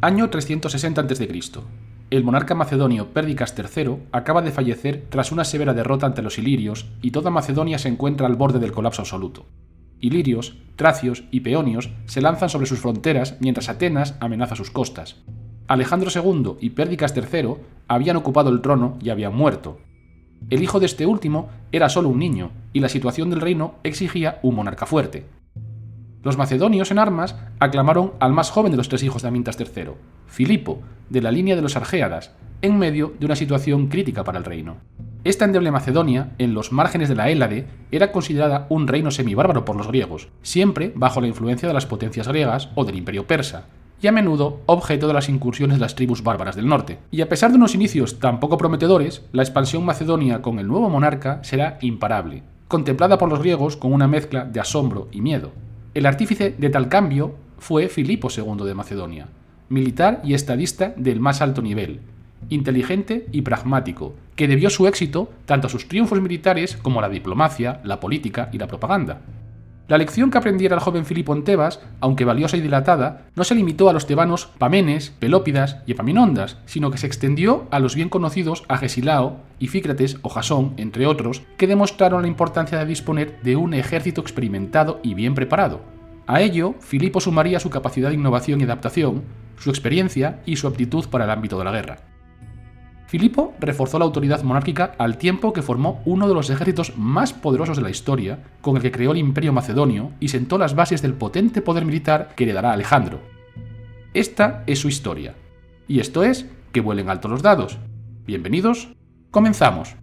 Año 360 a.C. El monarca macedonio Pérdicas III acaba de fallecer tras una severa derrota ante los ilirios y toda Macedonia se encuentra al borde del colapso absoluto. Ilirios, tracios y peonios se lanzan sobre sus fronteras mientras Atenas amenaza sus costas. Alejandro II y Pérdicas III habían ocupado el trono y habían muerto. El hijo de este último era solo un niño y la situación del reino exigía un monarca fuerte. Los macedonios en armas aclamaron al más joven de los tres hijos de Amintas III, Filipo, de la línea de los Argéadas, en medio de una situación crítica para el reino. Esta endeble Macedonia, en los márgenes de la Hélade, era considerada un reino semibárbaro por los griegos, siempre bajo la influencia de las potencias griegas o del imperio persa, y a menudo objeto de las incursiones de las tribus bárbaras del norte. Y a pesar de unos inicios tan poco prometedores, la expansión macedonia con el nuevo monarca será imparable, contemplada por los griegos con una mezcla de asombro y miedo. El artífice de tal cambio fue Filipo II de Macedonia, militar y estadista del más alto nivel, inteligente y pragmático, que debió su éxito tanto a sus triunfos militares como a la diplomacia, la política y la propaganda. La lección que aprendiera el joven Filipo en Tebas, aunque valiosa y dilatada, no se limitó a los tebanos Pamenes, Pelópidas y Epaminondas, sino que se extendió a los bien conocidos Agesilao, Ifícrates o Jasón, entre otros, que demostraron la importancia de disponer de un ejército experimentado y bien preparado. A ello, Filipo sumaría su capacidad de innovación y adaptación, su experiencia y su aptitud para el ámbito de la guerra. Filipo reforzó la autoridad monárquica al tiempo que formó uno de los ejércitos más poderosos de la historia, con el que creó el Imperio Macedonio y sentó las bases del potente poder militar que heredará Alejandro. Esta es su historia. Y esto es Que vuelen alto los dados. Bienvenidos, comenzamos.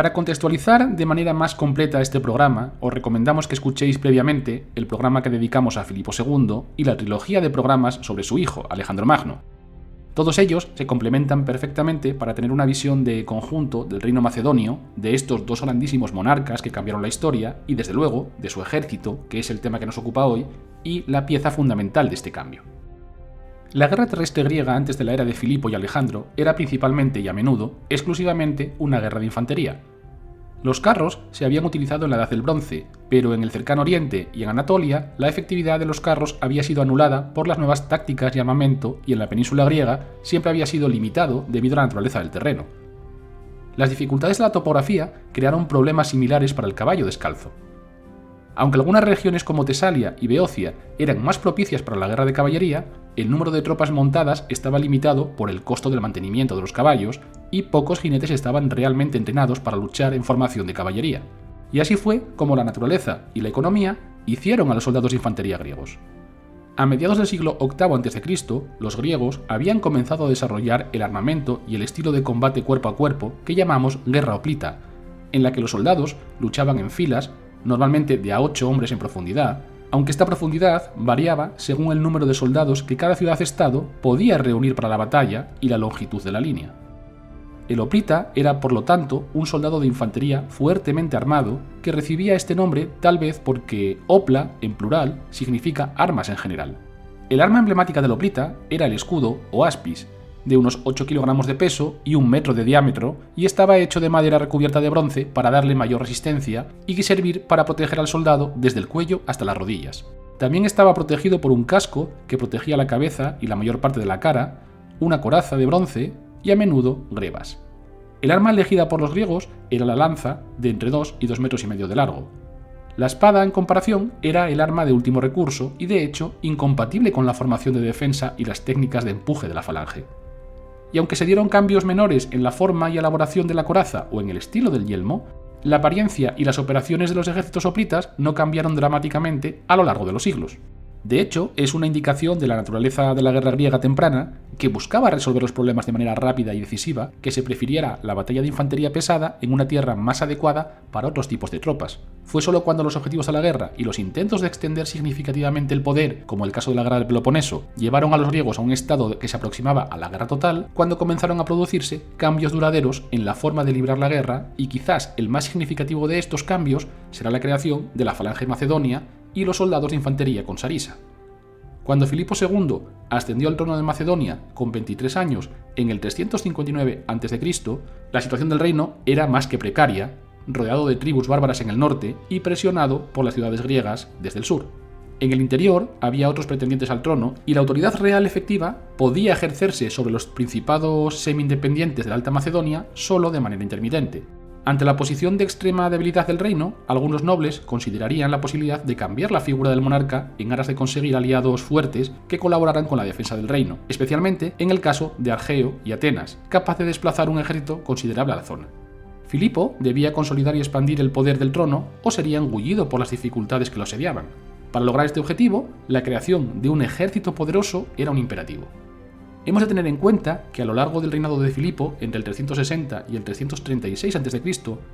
Para contextualizar de manera más completa este programa, os recomendamos que escuchéis previamente el programa que dedicamos a Filipo II y la trilogía de programas sobre su hijo, Alejandro Magno. Todos ellos se complementan perfectamente para tener una visión de conjunto del reino macedonio, de estos dos grandísimos monarcas que cambiaron la historia y, desde luego, de su ejército, que es el tema que nos ocupa hoy, y la pieza fundamental de este cambio. La guerra terrestre griega antes de la era de Filipo y Alejandro era principalmente y a menudo exclusivamente una guerra de infantería. Los carros se habían utilizado en la Edad del Bronce, pero en el cercano Oriente y en Anatolia la efectividad de los carros había sido anulada por las nuevas tácticas y armamento y en la península griega siempre había sido limitado debido a la naturaleza del terreno. Las dificultades de la topografía crearon problemas similares para el caballo descalzo. Aunque algunas regiones como Tesalia y Beocia eran más propicias para la guerra de caballería, el número de tropas montadas estaba limitado por el costo del mantenimiento de los caballos y pocos jinetes estaban realmente entrenados para luchar en formación de caballería. Y así fue como la naturaleza y la economía hicieron a los soldados de infantería griegos. A mediados del siglo VIII a.C., los griegos habían comenzado a desarrollar el armamento y el estilo de combate cuerpo a cuerpo que llamamos guerra hoplita, en la que los soldados luchaban en filas, normalmente de a 8 hombres en profundidad, aunque esta profundidad variaba según el número de soldados que cada ciudad-estado podía reunir para la batalla y la longitud de la línea. El hoplita era, por lo tanto, un soldado de infantería fuertemente armado que recibía este nombre tal vez porque opla, en plural, significa armas en general. El arma emblemática del hoplita era el escudo o aspis, de unos 8 kilogramos de peso y 1 metro de diámetro, y estaba hecho de madera recubierta de bronce para darle mayor resistencia y que servir para proteger al soldado desde el cuello hasta las rodillas. También estaba protegido por un casco que protegía la cabeza y la mayor parte de la cara, una coraza de bronce y a menudo grebas. El arma elegida por los griegos era la lanza, de entre 2 y 2,5 metros de largo. La espada, en comparación, era el arma de último recurso y, de hecho, incompatible con la formación de defensa y las técnicas de empuje de la falange. Y aunque se dieron cambios menores en la forma y elaboración de la coraza o en el estilo del yelmo, la apariencia y las operaciones de los ejércitos hoplitas no cambiaron dramáticamente a lo largo de los siglos. De hecho, es una indicación de la naturaleza de la guerra griega temprana, que buscaba resolver los problemas de manera rápida y decisiva, que se prefiriera la batalla de infantería pesada en una tierra más adecuada para otros tipos de tropas. Fue solo cuando los objetivos de la guerra y los intentos de extender significativamente el poder, como el caso de la guerra del Peloponeso, llevaron a los griegos a un estado que se aproximaba a la guerra total, cuando comenzaron a producirse cambios duraderos en la forma de librar la guerra, y quizás el más significativo de estos cambios será la creación de la falange macedonia y los soldados de infantería con sarisa. Cuando Filipo II ascendió al trono de Macedonia con 23 años en el 359 a.C., la situación del reino era más que precaria, rodeado de tribus bárbaras en el norte y presionado por las ciudades griegas desde el sur. En el interior había otros pretendientes al trono y la autoridad real efectiva podía ejercerse sobre los principados semi-independientes de la Alta Macedonia solo de manera intermitente. Ante la posición de extrema debilidad del reino, algunos nobles considerarían la posibilidad de cambiar la figura del monarca en aras de conseguir aliados fuertes que colaboraran con la defensa del reino, especialmente en el caso de Argeo y Atenas, capaz de desplazar un ejército considerable a la zona. Filipo debía consolidar y expandir el poder del trono o sería engullido por las dificultades que lo asediaban. Para lograr este objetivo, la creación de un ejército poderoso era un imperativo. Hemos de tener en cuenta que a lo largo del reinado de Filipo, entre el 360 y el 336 a.C.,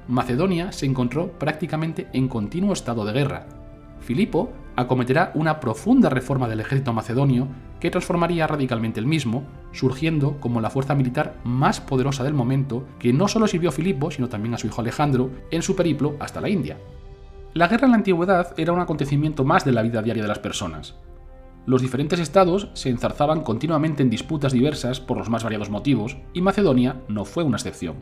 Macedonia se encontró prácticamente en continuo estado de guerra. Filipo acometerá una profunda reforma del ejército macedonio que transformaría radicalmente el mismo, surgiendo como la fuerza militar más poderosa del momento, que no solo sirvió a Filipo, sino también a su hijo Alejandro en su periplo hasta la India. La guerra en la antigüedad era un acontecimiento más de la vida diaria de las personas. Los diferentes estados se enzarzaban continuamente en disputas diversas por los más variados motivos, y Macedonia no fue una excepción.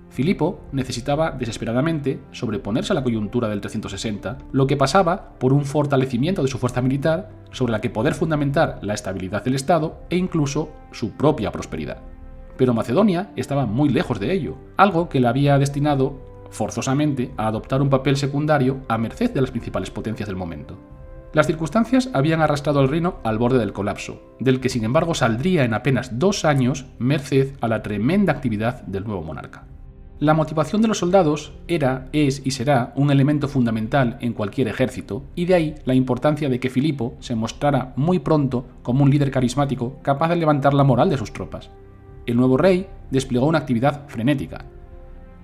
Filipo necesitaba desesperadamente sobreponerse a la coyuntura del 360, lo que pasaba por un fortalecimiento de su fuerza militar sobre la que poder fundamentar la estabilidad del estado e incluso su propia prosperidad. Pero Macedonia estaba muy lejos de ello, algo que la había destinado forzosamente a adoptar un papel secundario a merced de las principales potencias del momento. Las circunstancias habían arrastrado al reino al borde del colapso, del que sin embargo saldría en apenas 2 años merced a la tremenda actividad del nuevo monarca. La motivación de los soldados era, es y será un elemento fundamental en cualquier ejército, y de ahí la importancia de que Filipo se mostrara muy pronto como un líder carismático capaz de levantar la moral de sus tropas. El nuevo rey desplegó una actividad frenética.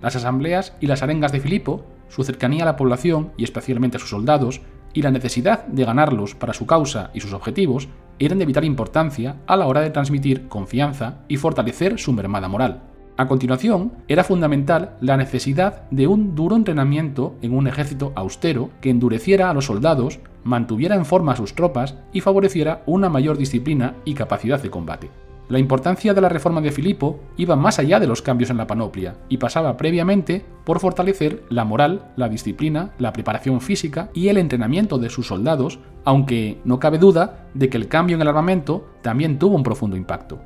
Las asambleas y las arengas de Filipo, su cercanía a la población y especialmente a sus soldados, y la necesidad de ganarlos para su causa y sus objetivos eran de vital importancia a la hora de transmitir confianza y fortalecer su mermada moral. A continuación, era fundamental la necesidad de un duro entrenamiento en un ejército austero que endureciera a los soldados, mantuviera en forma a sus tropas y favoreciera una mayor disciplina y capacidad de combate. La importancia de la reforma de Filipo iba más allá de los cambios en la panoplia y pasaba previamente por fortalecer la moral, la disciplina, la preparación física y el entrenamiento de sus soldados, aunque no cabe duda de que el cambio en el armamento también tuvo un profundo impacto.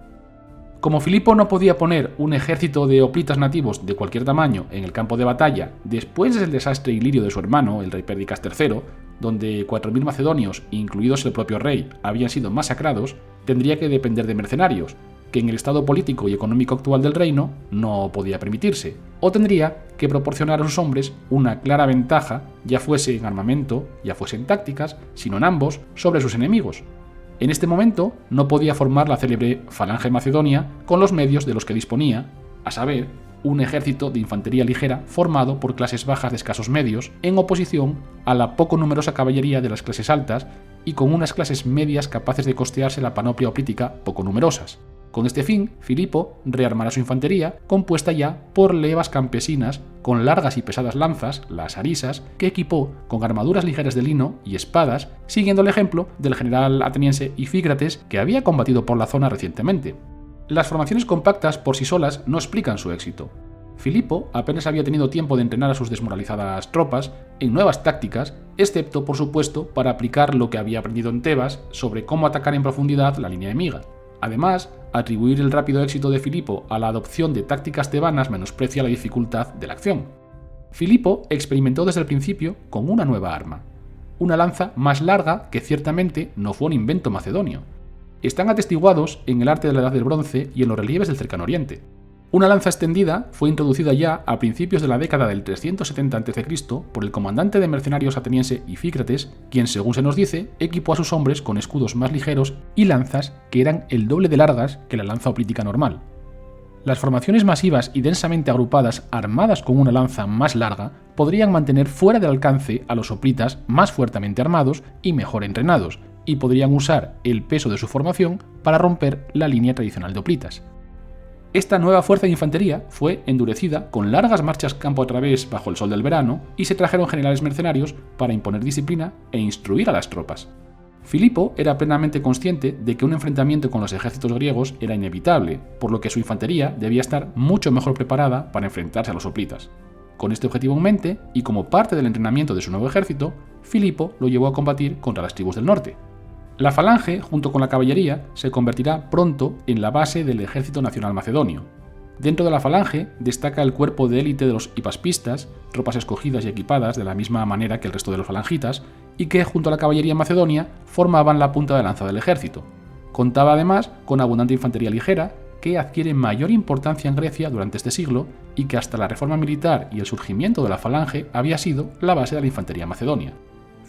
Como Filipo no podía poner un ejército de hoplitas nativos de cualquier tamaño en el campo de batalla después del desastre ilirio de su hermano, el rey Perdicas III, donde 4.000 macedonios, incluidos el propio rey, habían sido masacrados, tendría que depender de mercenarios, que en el estado político y económico actual del reino no podía permitirse, o tendría que proporcionar a sus hombres una clara ventaja, ya fuese en armamento, ya fuese en tácticas, sino en ambos, sobre sus enemigos. En este momento no podía formar la célebre Falange Macedonia con los medios de los que disponía, a saber, un ejército de infantería ligera formado por clases bajas de escasos medios, en oposición a la poco numerosa caballería de las clases altas y con unas clases medias capaces de costearse la panoplia hoplítica poco numerosas. Con este fin, Filipo rearmará su infantería, compuesta ya por levas campesinas con largas y pesadas lanzas, las arisas, que equipó con armaduras ligeras de lino y espadas, siguiendo el ejemplo del general ateniense Ifícrates, que había combatido por la zona recientemente. Las formaciones compactas por sí solas no explican su éxito. Filipo apenas había tenido tiempo de entrenar a sus desmoralizadas tropas en nuevas tácticas, excepto, por supuesto, para aplicar lo que había aprendido en Tebas sobre cómo atacar en profundidad la línea enemiga. Además, atribuir el rápido éxito de Filipo a la adopción de tácticas tebanas menosprecia la dificultad de la acción. Filipo experimentó desde el principio con una nueva arma, una lanza más larga que ciertamente no fue un invento macedonio. Están atestiguados en el arte de la Edad del Bronce y en los relieves del Cercano Oriente. Una lanza extendida fue introducida ya a principios de la década del 370 a.C. por el comandante de mercenarios ateniense Ifícrates, quien, según se nos dice, equipó a sus hombres con escudos más ligeros y lanzas que eran el doble de largas que la lanza hoplítica normal. Las formaciones masivas y densamente agrupadas armadas con una lanza más larga podrían mantener fuera del alcance a los hoplitas más fuertemente armados y mejor entrenados, y podrían usar el peso de su formación para romper la línea tradicional de hoplitas. Esta nueva fuerza de infantería fue endurecida con largas marchas campo a través bajo el sol del verano y se trajeron generales mercenarios para imponer disciplina e instruir a las tropas. Filipo era plenamente consciente de que un enfrentamiento con los ejércitos griegos era inevitable, por lo que su infantería debía estar mucho mejor preparada para enfrentarse a los hoplitas. Con este objetivo en mente, y como parte del entrenamiento de su nuevo ejército, Filipo lo llevó a combatir contra las tribus del norte. La falange, junto con la caballería, se convertirá pronto en la base del ejército nacional macedonio. Dentro de la falange destaca el cuerpo de élite de los hipaspistas, tropas escogidas y equipadas de la misma manera que el resto de los falangitas, y que, junto a la caballería macedonia, formaban la punta de lanza del ejército. Contaba además con abundante infantería ligera, que adquiere mayor importancia en Grecia durante este siglo y que hasta la reforma militar y el surgimiento de la falange había sido la base de la infantería macedonia.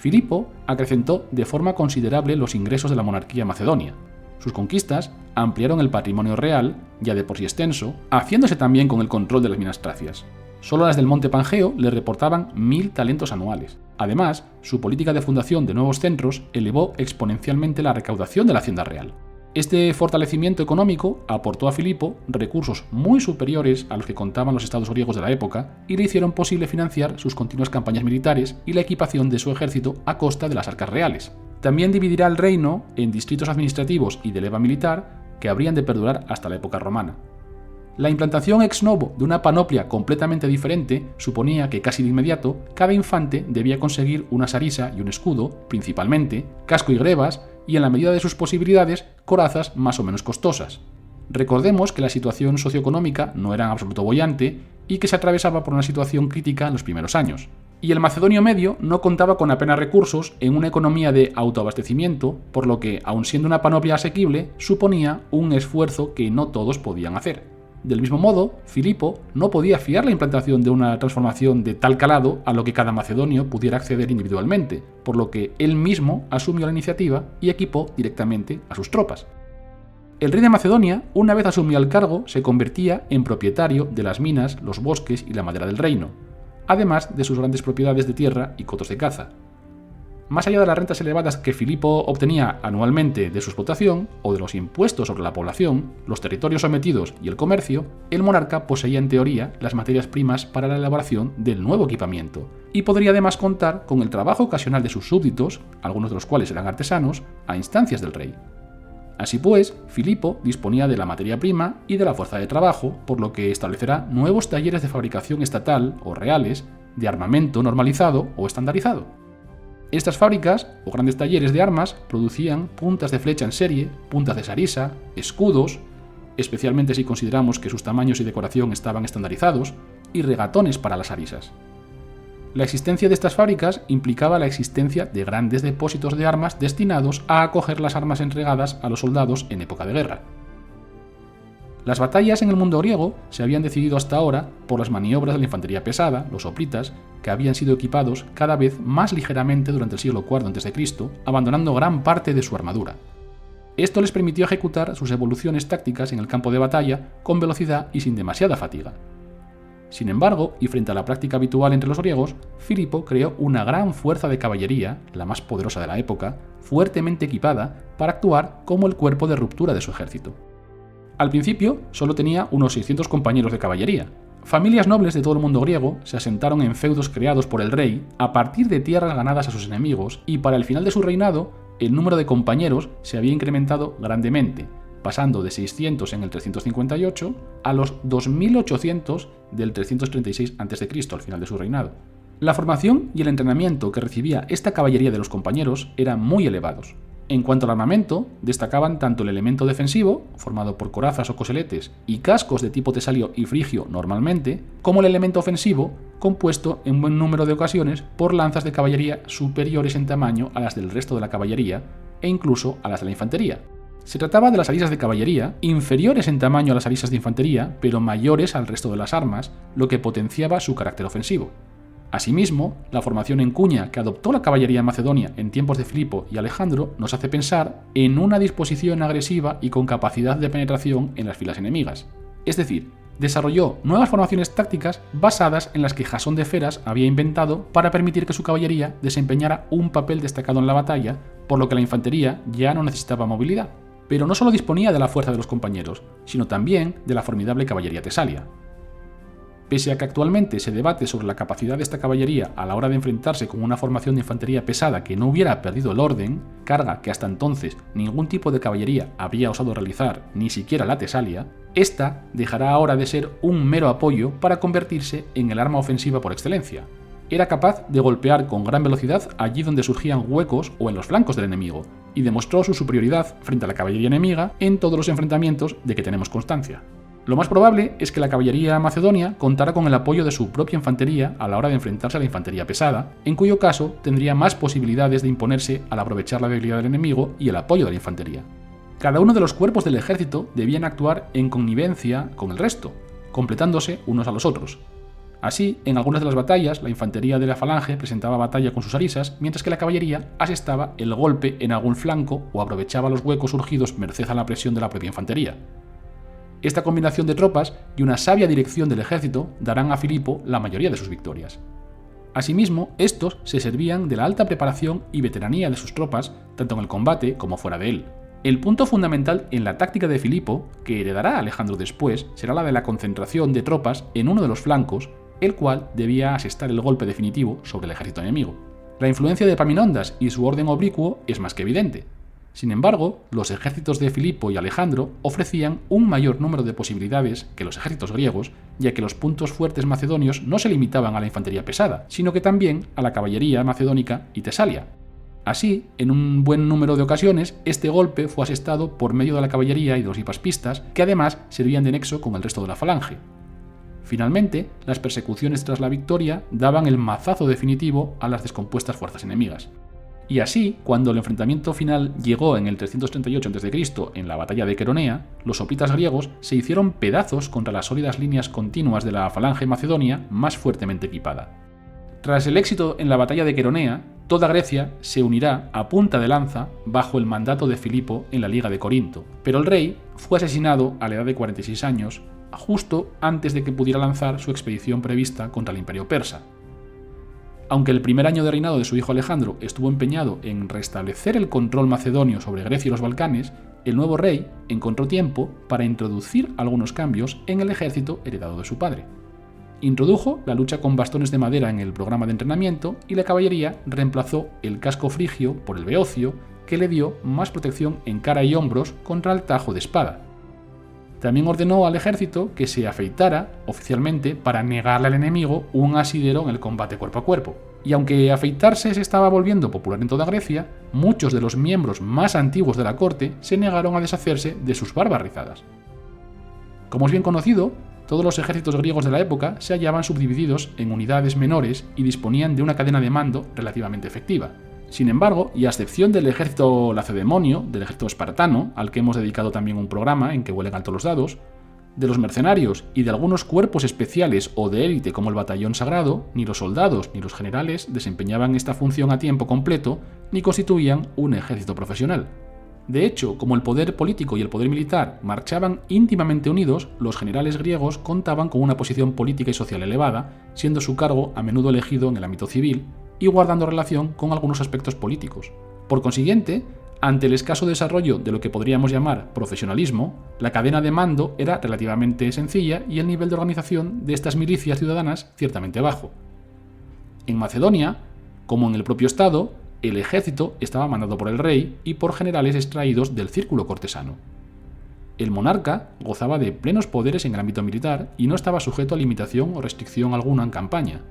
Filipo acrecentó de forma considerable los ingresos de la monarquía macedonia. Sus conquistas ampliaron el patrimonio real, ya de por sí extenso, haciéndose también con el control de las minas tracias. Solo las del Monte Pangeo le reportaban 1.000 talentos anuales. Además, su política de fundación de nuevos centros elevó exponencialmente la recaudación de la hacienda real. Este fortalecimiento económico aportó a Filipo recursos muy superiores a los que contaban los estados griegos de la época y le hicieron posible financiar sus continuas campañas militares y la equipación de su ejército a costa de las arcas reales. También dividirá el reino en distritos administrativos y de leva militar que habrían de perdurar hasta la época romana. La implantación ex novo de una panoplia completamente diferente suponía que casi de inmediato cada infante debía conseguir una sarisa y un escudo, principalmente, casco y grebas, y en la medida de sus posibilidades, corazas más o menos costosas. Recordemos que la situación socioeconómica no era en absoluto boyante y que se atravesaba por una situación crítica en los primeros años. Y el macedonio medio no contaba con apenas recursos en una economía de autoabastecimiento, por lo que, aun siendo una panoplia asequible, suponía un esfuerzo que no todos podían hacer. Del mismo modo, Filipo no podía fiar la implantación de una transformación de tal calado a lo que cada macedonio pudiera acceder individualmente, por lo que él mismo asumió la iniciativa y equipó directamente a sus tropas. El rey de Macedonia, una vez asumió el cargo, se convertía en propietario de las minas, los bosques y la madera del reino, además de sus grandes propiedades de tierra y cotos de caza. Más allá de las rentas elevadas que Filipo obtenía anualmente de su explotación o de los impuestos sobre la población, los territorios sometidos y el comercio, el monarca poseía en teoría las materias primas para la elaboración del nuevo equipamiento, y podría además contar con el trabajo ocasional de sus súbditos, algunos de los cuales eran artesanos, a instancias del rey. Así pues, Filipo disponía de la materia prima y de la fuerza de trabajo, por lo que establecerá nuevos talleres de fabricación estatal o reales de armamento normalizado o estandarizado. Estas fábricas o grandes talleres de armas producían puntas de flecha en serie, puntas de sarisa, escudos, especialmente si consideramos que sus tamaños y decoración estaban estandarizados, y regatones para las arisas. La existencia de estas fábricas implicaba la existencia de grandes depósitos de armas destinados a acoger las armas entregadas a los soldados en época de guerra. Las batallas en el mundo griego se habían decidido hasta ahora por las maniobras de la infantería pesada, los hoplitas, que habían sido equipados cada vez más ligeramente durante el siglo IV a.C., abandonando gran parte de su armadura. Esto les permitió ejecutar sus evoluciones tácticas en el campo de batalla con velocidad y sin demasiada fatiga. Sin embargo, y frente a la práctica habitual entre los griegos, Filipo creó una gran fuerza de caballería, la más poderosa de la época, fuertemente equipada para actuar como el cuerpo de ruptura de su ejército. Al principio solo tenía unos 600 compañeros de caballería. Familias nobles de todo el mundo griego se asentaron en feudos creados por el rey a partir de tierras ganadas a sus enemigos, y para el final de su reinado el número de compañeros se había incrementado grandemente, pasando de 600 en el 358 a los 2800 del 336 a.C. al final de su reinado. La formación y el entrenamiento que recibía esta caballería de los compañeros eran muy elevados. En cuanto al armamento, destacaban tanto el elemento defensivo, formado por corazas o coseletes y cascos de tipo tesalio y frigio normalmente, como el elemento ofensivo, compuesto en buen número de ocasiones por lanzas de caballería superiores en tamaño a las del resto de la caballería e incluso a las de la infantería. Se trataba de las arisas de caballería, inferiores en tamaño a las arisas de infantería, pero mayores al resto de las armas, lo que potenciaba su carácter ofensivo. Asimismo, la formación en cuña que adoptó la caballería macedonia en tiempos de Filipo y Alejandro nos hace pensar en una disposición agresiva y con capacidad de penetración en las filas enemigas. Es decir, desarrolló nuevas formaciones tácticas basadas en las que Jasón de Feras había inventado para permitir que su caballería desempeñara un papel destacado en la batalla, por lo que la infantería ya no necesitaba movilidad. Pero no solo disponía de la fuerza de los compañeros, sino también de la formidable caballería tesalia. Pese a que actualmente se debate sobre la capacidad de esta caballería a la hora de enfrentarse con una formación de infantería pesada que no hubiera perdido el orden, carga que hasta entonces ningún tipo de caballería había osado realizar, ni siquiera la tesalia, esta dejará ahora de ser un mero apoyo para convertirse en el arma ofensiva por excelencia. Era capaz de golpear con gran velocidad allí donde surgían huecos o en los flancos del enemigo, y demostró su superioridad frente a la caballería enemiga en todos los enfrentamientos de que tenemos constancia. Lo más probable es que la caballería macedonia contara con el apoyo de su propia infantería a la hora de enfrentarse a la infantería pesada, en cuyo caso tendría más posibilidades de imponerse al aprovechar la debilidad del enemigo y el apoyo de la infantería. Cada uno de los cuerpos del ejército debían actuar en connivencia con el resto, completándose unos a los otros. Así, en algunas de las batallas, la infantería de la falange presentaba batalla con sus arisas, mientras que la caballería asestaba el golpe en algún flanco o aprovechaba los huecos surgidos merced a la presión de la propia infantería. Esta combinación de tropas y una sabia dirección del ejército darán a Filipo la mayoría de sus victorias. Asimismo, estos se servían de la alta preparación y veteranía de sus tropas, tanto en el combate como fuera de él. El punto fundamental en la táctica de Filipo, que heredará Alejandro después, será la de la concentración de tropas en uno de los flancos, el cual debía asestar el golpe definitivo sobre el ejército enemigo. La influencia de Epaminondas y su orden oblicuo es más que evidente. Sin embargo, los ejércitos de Filipo y Alejandro ofrecían un mayor número de posibilidades que los ejércitos griegos, ya que los puntos fuertes macedonios no se limitaban a la infantería pesada, sino que también a la caballería macedónica y tesalia. Así, en un buen número de ocasiones, este golpe fue asestado por medio de la caballería y de los hipaspista, que además servían de nexo con el resto de la falange. Finalmente, las persecuciones tras la victoria daban el mazazo definitivo a las descompuestas fuerzas enemigas. Y así, cuando el enfrentamiento final llegó en el 338 a.C. en la batalla de Queronea, los hoplitas griegos se hicieron pedazos contra las sólidas líneas continuas de la falange macedonia más fuertemente equipada. Tras el éxito en la batalla de Queronea, toda Grecia se unirá a punta de lanza bajo el mandato de Filipo en la Liga de Corinto, pero el rey fue asesinado a la edad de 46 años, justo antes de que pudiera lanzar su expedición prevista contra el imperio persa. Aunque el primer año de reinado de su hijo Alejandro estuvo empeñado en restablecer el control macedonio sobre Grecia y los Balcanes, el nuevo rey encontró tiempo para introducir algunos cambios en el ejército heredado de su padre. Introdujo la lucha con bastones de madera en el programa de entrenamiento y la caballería reemplazó el casco frigio por el beocio, que le dio más protección en cara y hombros contra el tajo de espada. También ordenó al ejército que se afeitara oficialmente para negarle al enemigo un asidero en el combate cuerpo a cuerpo. Y aunque afeitarse se estaba volviendo popular en toda Grecia, muchos de los miembros más antiguos de la corte se negaron a deshacerse de sus barbas rizadas. Como es bien conocido, todos los ejércitos griegos de la época se hallaban subdivididos en unidades menores y disponían de una cadena de mando relativamente efectiva. Sin embargo, y a excepción del ejército lacedemonio, del ejército espartano, al que hemos dedicado también un programa en que huelen alto los dados, de los mercenarios y de algunos cuerpos especiales o de élite como el batallón sagrado, ni los soldados ni los generales desempeñaban esta función a tiempo completo ni constituían un ejército profesional. De hecho, como el poder político y el poder militar marchaban íntimamente unidos, los generales griegos contaban con una posición política y social elevada, siendo su cargo a menudo elegido en el ámbito civil y guardando relación con algunos aspectos políticos. Por consiguiente, ante el escaso desarrollo de lo que podríamos llamar profesionalismo, la cadena de mando era relativamente sencilla y el nivel de organización de estas milicias ciudadanas ciertamente bajo. En Macedonia, como en el propio Estado, el ejército estaba mandado por el rey y por generales extraídos del círculo cortesano. El monarca gozaba de plenos poderes en el ámbito militar y no estaba sujeto a limitación o restricción alguna en campaña.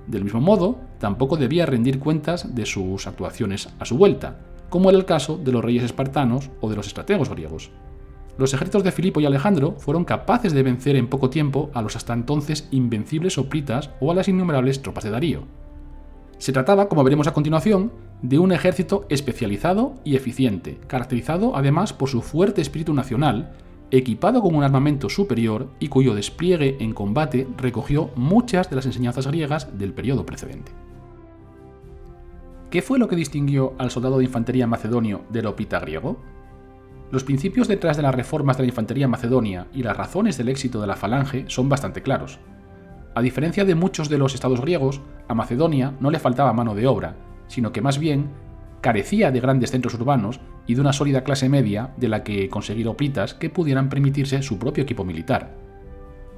Del mismo modo, tampoco debía rendir cuentas de sus actuaciones a su vuelta, como era el caso de los reyes espartanos o de los estrategos griegos. Los ejércitos de Filipo y Alejandro fueron capaces de vencer en poco tiempo a los hasta entonces invencibles hoplitas o a las innumerables tropas de Darío. Se trataba, como veremos a continuación, de un ejército especializado y eficiente, caracterizado además por su fuerte espíritu nacional, equipado con un armamento superior y cuyo despliegue en combate recogió muchas de las enseñanzas griegas del periodo precedente. ¿Qué fue lo que distinguió al soldado de infantería macedonio del hoplita griego? Los principios detrás de las reformas de la infantería macedonia y las razones del éxito de la falange son bastante claros. A diferencia de muchos de los estados griegos, a Macedonia no le faltaba mano de obra, sino que más bien carecía de grandes centros urbanos y de una sólida clase media de la que conseguir hoplitas que pudieran permitirse su propio equipo militar.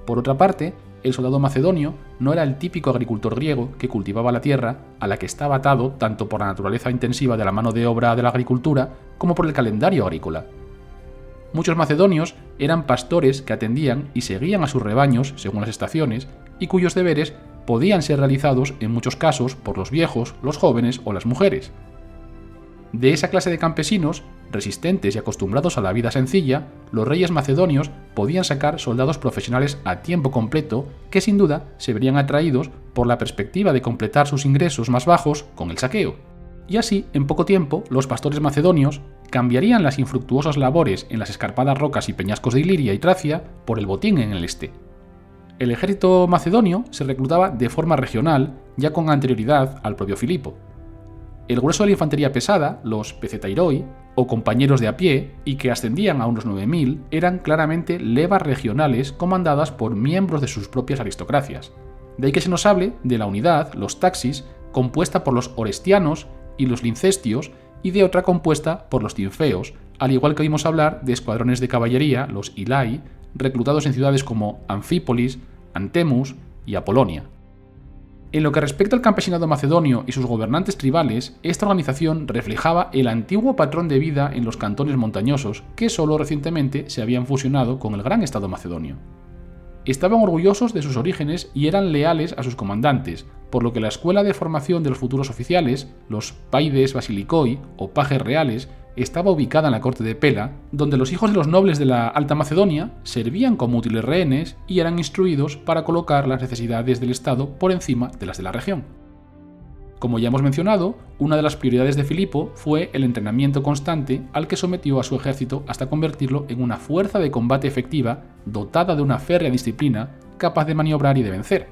Por otra parte, el soldado macedonio no era el típico agricultor griego que cultivaba la tierra a la que estaba atado tanto por la naturaleza intensiva de la mano de obra de la agricultura como por el calendario agrícola. Muchos macedonios eran pastores que atendían y seguían a sus rebaños según las estaciones y cuyos deberes podían ser realizados en muchos casos por los viejos, los jóvenes o las mujeres. De esa clase de campesinos, resistentes y acostumbrados a la vida sencilla, los reyes macedonios podían sacar soldados profesionales a tiempo completo que sin duda se verían atraídos por la perspectiva de completar sus ingresos más bajos con el saqueo. Y así, en poco tiempo, los pastores macedonios cambiarían las infructuosas labores en las escarpadas rocas y peñascos de Iliria y Tracia por el botín en el este. El ejército macedonio se reclutaba de forma regional, ya con anterioridad al propio Filipo. El grueso de la infantería pesada, los pecetairoi, o compañeros de a pie, y que ascendían a unos 9.000, eran claramente levas regionales comandadas por miembros de sus propias aristocracias. De ahí que se nos hable de la unidad, los taxis, compuesta por los orestianos y los lincestios, y de otra compuesta por los tinfeos, al igual que oímos hablar de escuadrones de caballería, los ilai, reclutados en ciudades como Anfípolis, Antemus y Apolonia. En lo que respecta al campesinado macedonio y sus gobernantes tribales, esta organización reflejaba el antiguo patrón de vida en los cantones montañosos que solo recientemente se habían fusionado con el gran estado macedonio. Estaban orgullosos de sus orígenes y eran leales a sus comandantes, por lo que la escuela de formación de los futuros oficiales, los paides basilicoi o pajes reales, estaba ubicada en la corte de Pela, donde los hijos de los nobles de la Alta Macedonia servían como útiles rehenes y eran instruidos para colocar las necesidades del Estado por encima de las de la región. Como ya hemos mencionado, una de las prioridades de Filipo fue el entrenamiento constante al que sometió a su ejército hasta convertirlo en una fuerza de combate efectiva dotada de una férrea disciplina capaz de maniobrar y de vencer.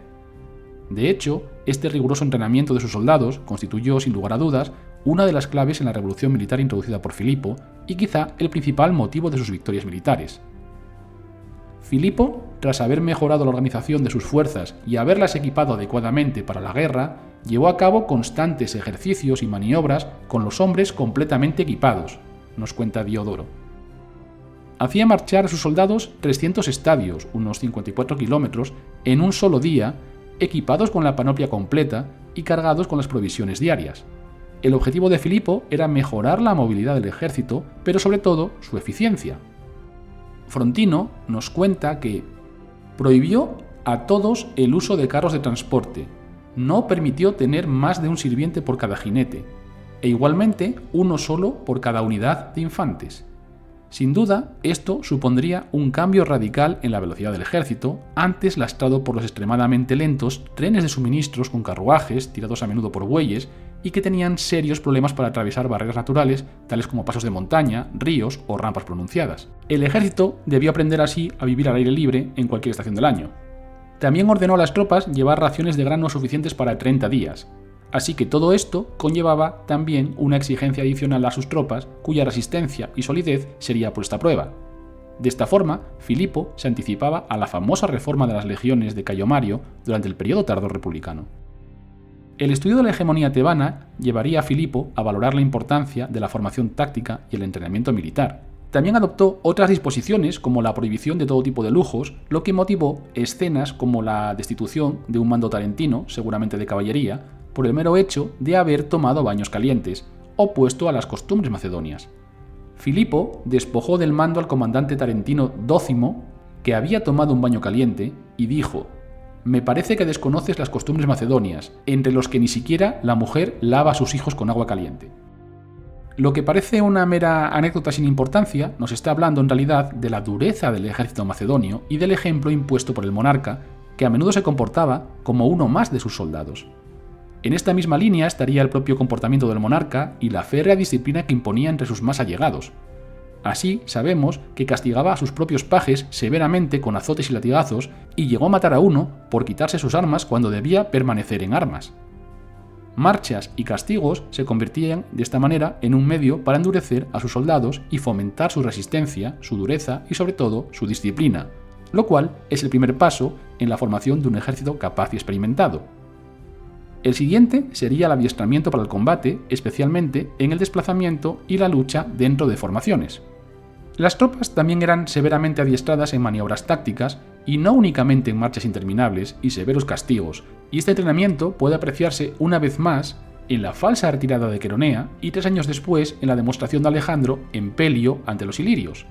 De hecho, este riguroso entrenamiento de sus soldados constituyó, sin lugar a dudas, una de las claves en la revolución militar introducida por Filipo y quizá el principal motivo de sus victorias militares. Filipo, tras haber mejorado la organización de sus fuerzas y haberlas equipado adecuadamente para la guerra, llevó a cabo constantes ejercicios y maniobras con los hombres completamente equipados, nos cuenta Diodoro. Hacía marchar a sus soldados 300 estadios, unos 54 kilómetros, en un solo día, equipados con la panoplia completa y cargados con las provisiones diarias. El objetivo de Filipo era mejorar la movilidad del ejército, pero sobre todo su eficiencia. Frontino nos cuenta que prohibió a todos el uso de carros de transporte, no permitió tener más de un sirviente por cada jinete, e igualmente uno solo por cada unidad de infantes. Sin duda, esto supondría un cambio radical en la velocidad del ejército, antes lastrado por los extremadamente lentos trenes de suministros con carruajes tirados a menudo por bueyes y que tenían serios problemas para atravesar barreras naturales, tales como pasos de montaña, ríos o rampas pronunciadas. El ejército debió aprender así a vivir al aire libre en cualquier estación del año. También ordenó a las tropas llevar raciones de grano suficientes para 30 días. Así que todo esto conllevaba también una exigencia adicional a sus tropas, cuya resistencia y solidez sería puesta a prueba. De esta forma, Filipo se anticipaba a la famosa reforma de las legiones de Cayo Mario durante el periodo tardor republicano. El estudio de la hegemonía tebana llevaría a Filipo a valorar la importancia de la formación táctica y el entrenamiento militar. También adoptó otras disposiciones como la prohibición de todo tipo de lujos, lo que motivó escenas como la destitución de un mando tarentino, seguramente de caballería, por el mero hecho de haber tomado baños calientes, opuesto a las costumbres macedonias. Filipo despojó del mando al comandante tarentino Dócimo, que había tomado un baño caliente, y dijo: «Me parece que desconoces las costumbres macedonias, entre los que ni siquiera la mujer lava a sus hijos con agua caliente». Lo que parece una mera anécdota sin importancia, nos está hablando en realidad de la dureza del ejército macedonio y del ejemplo impuesto por el monarca, que a menudo se comportaba como uno más de sus soldados. En esta misma línea estaría el propio comportamiento del monarca y la férrea disciplina que imponía entre sus más allegados. Así, sabemos que castigaba a sus propios pajes severamente con azotes y latigazos y llegó a matar a uno por quitarse sus armas cuando debía permanecer en armas. Marchas y castigos se convertían de esta manera en un medio para endurecer a sus soldados y fomentar su resistencia, su dureza y sobre todo su disciplina, lo cual es el primer paso en la formación de un ejército capaz y experimentado. El siguiente sería el adiestramiento para el combate, especialmente en el desplazamiento y la lucha dentro de formaciones. Las tropas también eran severamente adiestradas en maniobras tácticas y no únicamente en marchas interminables y severos castigos, y este entrenamiento puede apreciarse una vez más en la falsa retirada de Queronea y 3 años después en la demostración de Alejandro en Pelio ante los ilirios.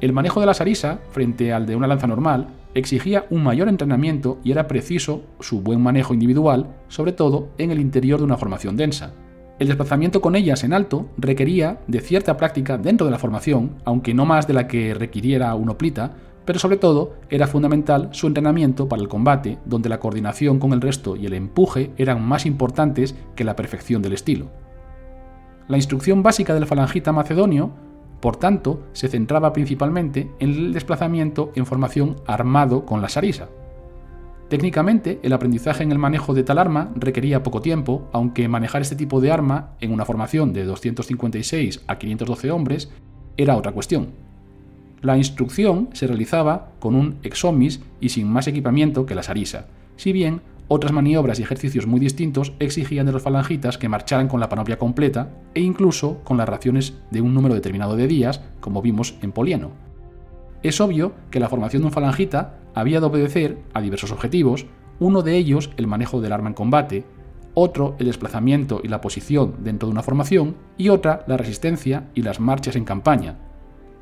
El manejo de la sarisa, frente al de una lanza normal, exigía un mayor entrenamiento y era preciso su buen manejo individual, sobre todo en el interior de una formación densa. El desplazamiento con ellas en alto requería de cierta práctica dentro de la formación, aunque no más de la que requiriera un hoplita, pero sobre todo era fundamental su entrenamiento para el combate, donde la coordinación con el resto y el empuje eran más importantes que la perfección del estilo. La instrucción básica del falangista macedonio, por tanto, se centraba principalmente en el desplazamiento en formación armado con la sarisa. Técnicamente, el aprendizaje en el manejo de tal arma requería poco tiempo, aunque manejar este tipo de arma en una formación de 256 a 512 hombres era otra cuestión. La instrucción se realizaba con un exomis y sin más equipamiento que la sarisa, si bien otras maniobras y ejercicios muy distintos exigían de los falangitas que marcharan con la panoplia completa e incluso con las raciones de un número determinado de días, como vimos en Polieno. Es obvio que la formación de un falangita había de obedecer a diversos objetivos, uno de ellos el manejo del arma en combate, otro el desplazamiento y la posición dentro de una formación y otra la resistencia y las marchas en campaña.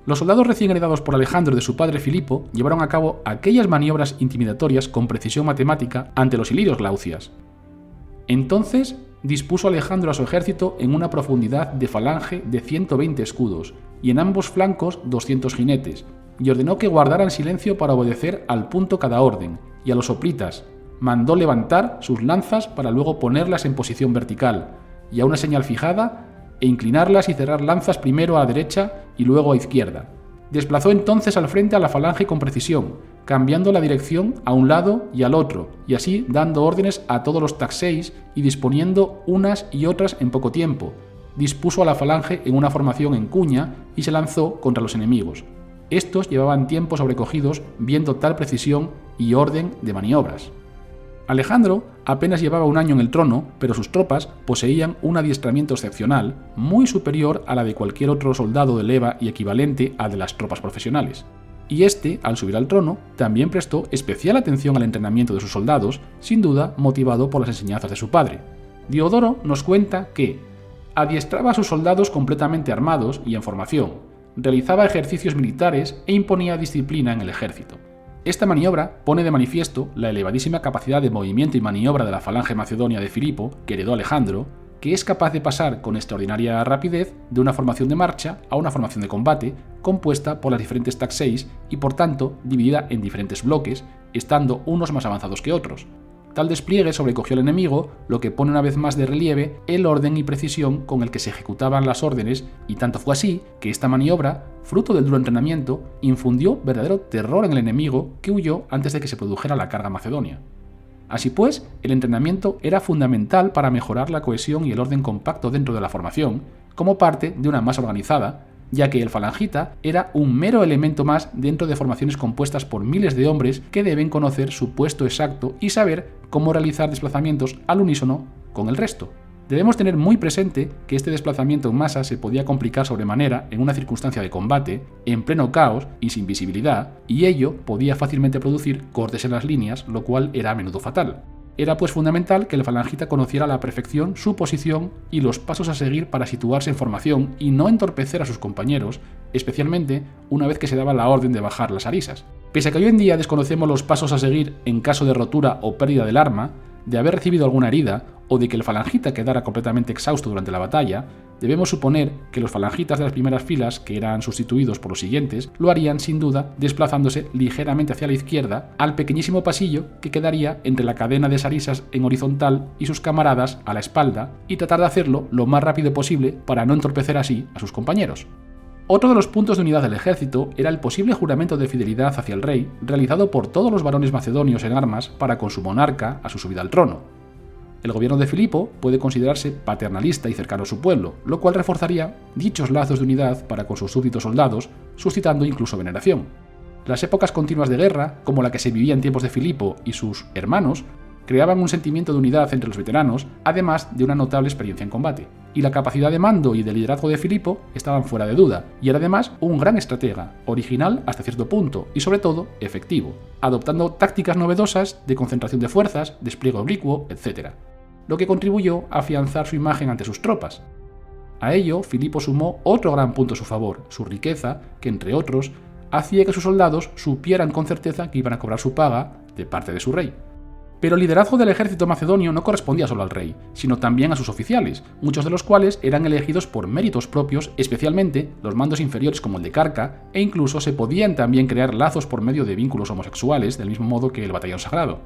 Los soldados recién heredados por Alejandro de su padre Filipo llevaron a cabo aquellas maniobras intimidatorias con precisión matemática ante los ilirios glaucias. Entonces dispuso Alejandro a su ejército en una profundidad de falange de 120 escudos y en ambos flancos 200 jinetes, y ordenó que guardaran silencio para obedecer al punto cada orden, y a los hoplitas mandó levantar sus lanzas para luego ponerlas en posición vertical, y a una señal fijada, e inclinarlas y cerrar lanzas primero a la derecha y luego a izquierda. Desplazó entonces al frente a la falange con precisión, cambiando la dirección a un lado y al otro, y así dando órdenes a todos los taxeis y disponiendo unas y otras en poco tiempo. Dispuso a la falange en una formación en cuña y se lanzó contra los enemigos. Estos llevaban tiempo sobrecogidos viendo tal precisión y orden de maniobras. Alejandro apenas llevaba un año en el trono, pero sus tropas poseían un adiestramiento excepcional, muy superior a la de cualquier otro soldado de leva y equivalente al de las tropas profesionales. Y este, al subir al trono, también prestó especial atención al entrenamiento de sus soldados, sin duda motivado por las enseñanzas de su padre. Diodoro nos cuenta que adiestraba a sus soldados completamente armados y en formación, realizaba ejercicios militares e imponía disciplina en el ejército. Esta maniobra pone de manifiesto la elevadísima capacidad de movimiento y maniobra de la falange macedonia de Filipo, que heredó Alejandro, que es capaz de pasar con extraordinaria rapidez de una formación de marcha a una formación de combate, compuesta por las diferentes TAC 6 y por tanto dividida en diferentes bloques, estando unos más avanzados que otros. Tal despliegue sobrecogió al enemigo, lo que pone una vez más de relieve el orden y precisión con el que se ejecutaban las órdenes, y tanto fue así que esta maniobra, fruto del duro entrenamiento, infundió verdadero terror en el enemigo, que huyó antes de que se produjera la carga macedonia. Así pues, el entrenamiento era fundamental para mejorar la cohesión y el orden compacto dentro de la formación, como parte de una masa organizada, ya que el falangita era un mero elemento más dentro de formaciones compuestas por miles de hombres que deben conocer su puesto exacto y saber cómo realizar desplazamientos al unísono con el resto. Debemos tener muy presente que este desplazamiento en masa se podía complicar sobremanera en una circunstancia de combate, en pleno caos y sin visibilidad, y ello podía fácilmente producir cortes en las líneas, lo cual era a menudo fatal. Era pues fundamental que el falangita conociera a la perfección su posición y los pasos a seguir para situarse en formación y no entorpecer a sus compañeros, especialmente una vez que se daba la orden de bajar las arisas. Pese a que hoy en día desconocemos los pasos a seguir en caso de rotura o pérdida del arma, de haber recibido alguna herida o de que el falangita quedara completamente exhausto durante la batalla, debemos suponer que los falangitas de las primeras filas, que eran sustituidos por los siguientes, lo harían sin duda desplazándose ligeramente hacia la izquierda al pequeñísimo pasillo que quedaría entre la cadena de sarisas en horizontal y sus camaradas a la espalda, y tratar de hacerlo lo más rápido posible para no entorpecer así a sus compañeros. Otro de los puntos de unidad del ejército era el posible juramento de fidelidad hacia el rey, realizado por todos los varones macedonios en armas para con su monarca a su subida al trono. El gobierno de Filipo puede considerarse paternalista y cercano a su pueblo, lo cual reforzaría dichos lazos de unidad para con sus súbditos soldados, suscitando incluso veneración. Las épocas continuas de guerra, como la que se vivía en tiempos de Filipo y sus hermanos, creaban un sentimiento de unidad entre los veteranos, además de una notable experiencia en combate. Y la capacidad de mando y de liderazgo de Filipo estaban fuera de duda, y era además un gran estratega, original hasta cierto punto y sobre todo efectivo, adoptando tácticas novedosas de concentración de fuerzas, despliegue oblicuo, etc., lo que contribuyó a afianzar su imagen ante sus tropas. A ello, Filipo sumó otro gran punto a su favor, su riqueza, que entre otros, hacía que sus soldados supieran con certeza que iban a cobrar su paga de parte de su rey. Pero el liderazgo del ejército macedonio no correspondía solo al rey, sino también a sus oficiales, muchos de los cuales eran elegidos por méritos propios, especialmente los mandos inferiores como el de Carca, e incluso se podían también crear lazos por medio de vínculos homosexuales, del mismo modo que el batallón sagrado.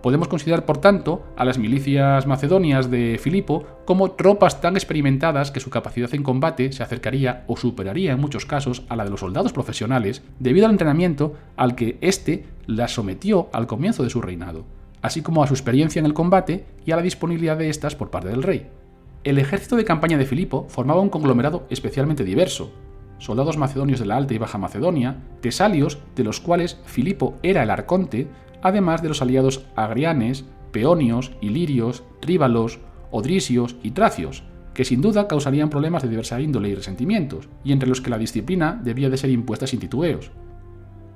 Podemos considerar, por tanto, a las milicias macedonias de Filipo como tropas tan experimentadas que su capacidad en combate se acercaría o superaría en muchos casos a la de los soldados profesionales debido al entrenamiento al que éste las sometió al comienzo de su reinado, así como a su experiencia en el combate y a la disponibilidad de estas por parte del rey. El ejército de campaña de Filipo formaba un conglomerado especialmente diverso: soldados macedonios de la Alta y Baja Macedonia, tesalios, de los cuales Filipo era el arconte, además de los aliados agrianes, peonios, ilirios, tríbalos, odrisios y tracios, que sin duda causarían problemas de diversa índole y resentimientos, y entre los que la disciplina debía de ser impuesta sin titubeos.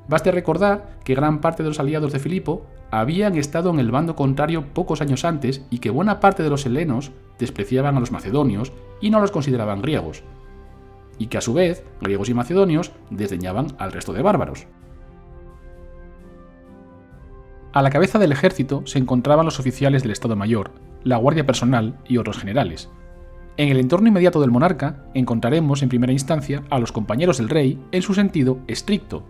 Baste recordar que gran parte de los aliados de Filipo habían estado en el bando contrario pocos años antes y que buena parte de los helenos despreciaban a los macedonios y no los consideraban griegos, y que a su vez griegos y macedonios desdeñaban al resto de bárbaros. A la cabeza del ejército se encontraban los oficiales del Estado Mayor, la Guardia Personal y otros generales. En el entorno inmediato del monarca encontraremos en primera instancia a los compañeros del rey en su sentido estricto,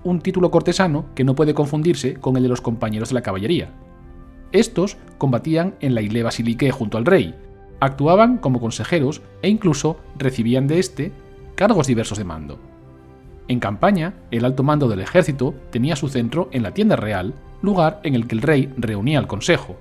un título cortesano que no puede confundirse con el de los compañeros de la caballería. Estos combatían en la Ile Basilique junto al rey, actuaban como consejeros e incluso recibían de éste cargos diversos de mando. En campaña, el alto mando del ejército tenía su centro en la tienda real, lugar en el que el rey reunía al consejo.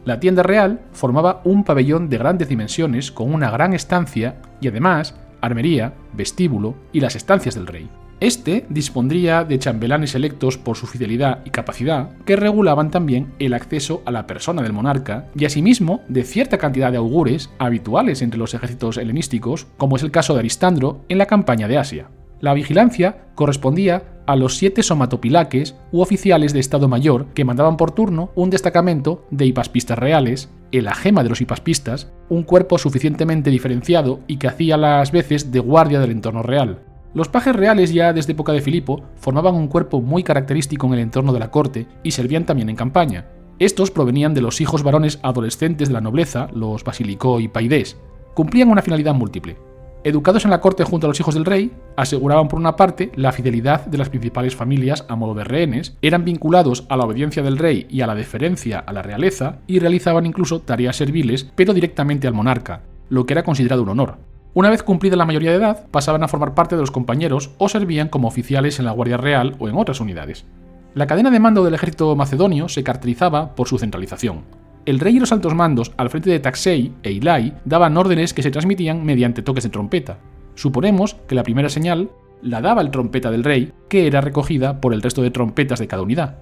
La tienda real formaba un pabellón de grandes dimensiones con una gran estancia y además armería, vestíbulo y las estancias del rey. Este dispondría de chambelanes electos por su fidelidad y capacidad que regulaban también el acceso a la persona del monarca y asimismo de cierta cantidad de augures habituales entre los ejércitos helenísticos, como es el caso de Aristandro en la campaña de Asia. La vigilancia correspondía a los 7 somatopilaques u oficiales de Estado Mayor que mandaban por turno un destacamento de hipaspistas reales, el agema de los hipaspistas, un cuerpo suficientemente diferenciado y que hacía las veces de guardia del entorno real. Los pajes reales ya desde época de Filipo formaban un cuerpo muy característico en el entorno de la corte y servían también en campaña. Estos provenían de los hijos varones adolescentes de la nobleza, los basilicoi paides. Cumplían una finalidad múltiple. Educados en la corte junto a los hijos del rey, aseguraban por una parte la fidelidad de las principales familias a modo de rehenes, eran vinculados a la obediencia del rey y a la deferencia a la realeza, y realizaban incluso tareas serviles, pero directamente al monarca, lo que era considerado un honor. Una vez cumplida la mayoría de edad, pasaban a formar parte de los compañeros o servían como oficiales en la Guardia Real o en otras unidades. La cadena de mando del ejército macedonio se caracterizaba por su centralización. El rey y los altos mandos, al frente de Taxei e Ilai, daban órdenes que se transmitían mediante toques de trompeta. Suponemos que la primera señal la daba el trompeta del rey, que era recogida por el resto de trompetas de cada unidad.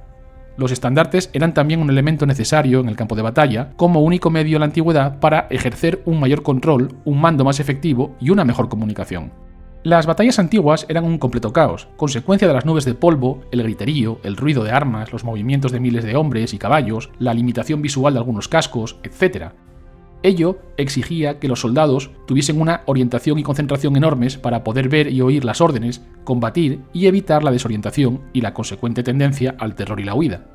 Los estandartes eran también un elemento necesario en el campo de batalla, como único medio en la antigüedad para ejercer un mayor control, un mando más efectivo y una mejor comunicación. Las batallas antiguas eran un completo caos, consecuencia de las nubes de polvo, el griterío, el ruido de armas, los movimientos de miles de hombres y caballos, la limitación visual de algunos cascos, etc. Ello exigía que los soldados tuviesen una orientación y concentración enormes para poder ver y oír las órdenes, combatir y evitar la desorientación y la consecuente tendencia al terror y la huida.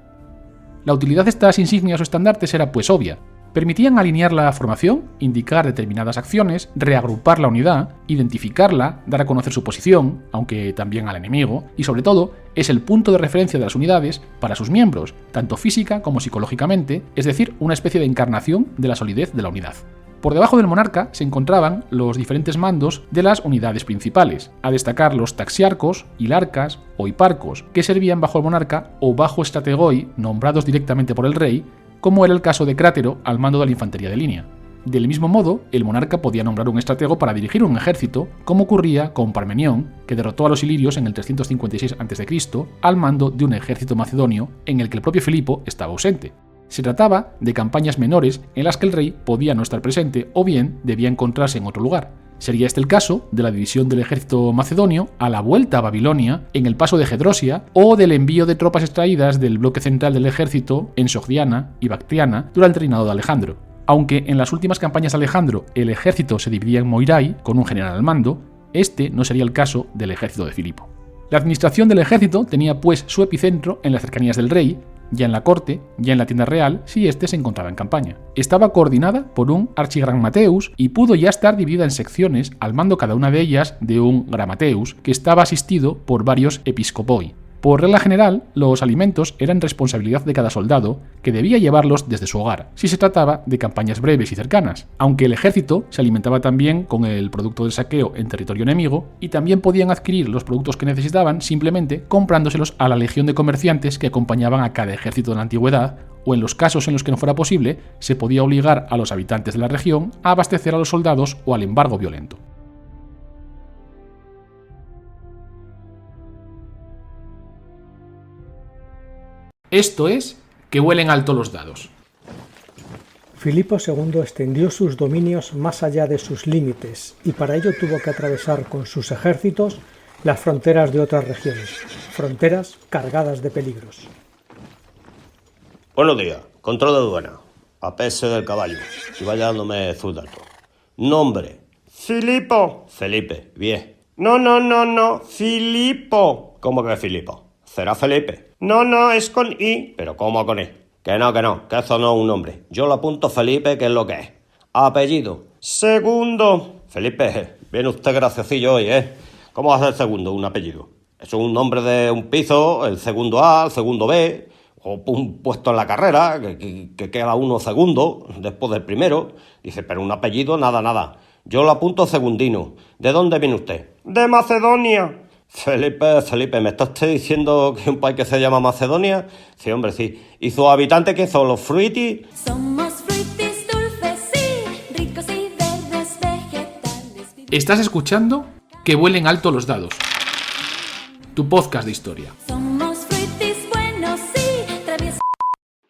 La utilidad de estas insignias o estandartes era pues obvia. Permitían alinear la formación, indicar determinadas acciones, reagrupar la unidad, identificarla, dar a conocer su posición, aunque también al enemigo, y sobre todo, es el punto de referencia de las unidades para sus miembros, tanto física como psicológicamente, es decir, una especie de encarnación de la solidez de la unidad. Por debajo del monarca se encontraban los diferentes mandos de las unidades principales, a destacar los taxiarcos, hilarcas o hiparcos, que servían bajo el monarca o bajo estrategoi, nombrados directamente por el rey, como era el caso de Crátero al mando de la infantería de línea. Del mismo modo, el monarca podía nombrar un estratego para dirigir un ejército, como ocurría con Parmenión, que derrotó a los ilirios en el 356 a.C. al mando de un ejército macedonio en el que el propio Filipo estaba ausente. Se trataba de campañas menores en las que el rey podía no estar presente o bien debía encontrarse en otro lugar. Sería este el caso de la división del ejército macedonio a la vuelta a Babilonia en el paso de Gedrosia o del envío de tropas extraídas del bloque central del ejército en Sogdiana y Bactriana durante el reinado de Alejandro. Aunque en las últimas campañas de Alejandro el ejército se dividía en Moirai con un general al mando, este no sería el caso del ejército de Filipo. La administración del ejército tenía pues su epicentro en las cercanías del rey, ya en la corte, ya en la tienda real, si éste se encontraba en campaña. Estaba coordinada por un archigrammateus y pudo ya estar dividida en secciones, al mando cada una de ellas de un grammateus, que estaba asistido por varios episcopoi. Por regla general, los alimentos eran responsabilidad de cada soldado, que debía llevarlos desde su hogar, si se trataba de campañas breves y cercanas, aunque el ejército se alimentaba también con el producto del saqueo en territorio enemigo, y también podían adquirir los productos que necesitaban simplemente comprándoselos a la legión de comerciantes que acompañaban a cada ejército de la antigüedad, o en los casos en los que no fuera posible, se podía obligar a los habitantes de la región a abastecer a los soldados o al embargo violento. Esto es que huelen alto los dados. Filipo II extendió sus dominios más allá de sus límites y para ello tuvo que atravesar con sus ejércitos las fronteras de otras regiones, fronteras cargadas de peligros. Buenos días, control de aduana. Apese del caballo y vaya dándome sus datos. Nombre. Filipo. Felipe, bien. No, Filipo. ¿Cómo que Filipo? ¿Será Felipe? No, es con I. ¿Pero cómo con I? Que no, que eso no es un nombre. Yo lo apunto Felipe, que es lo que es. Apellido. Segundo. Felipe, viene usted graciosillo hoy, ¿eh? ¿Cómo va a ser segundo un apellido? Eso es un nombre de un piso, el segundo A, el segundo B, o un puesto en la carrera, que queda uno segundo después del primero. Dice, pero un apellido, nada. Yo lo apunto segundino. ¿De dónde viene usted? De Macedonia. Felipe, ¿me está usted diciendo que un país que se llama Macedonia? Sí, hombre, sí. ¿Y sus habitantes qué son, los fruitis? Somos fruitis dulces, sí, ricos y verdes vegetales. Estás escuchando Que vuelen alto los dados, tu podcast de historia. Somos fruitis buenos, sí, traviesos.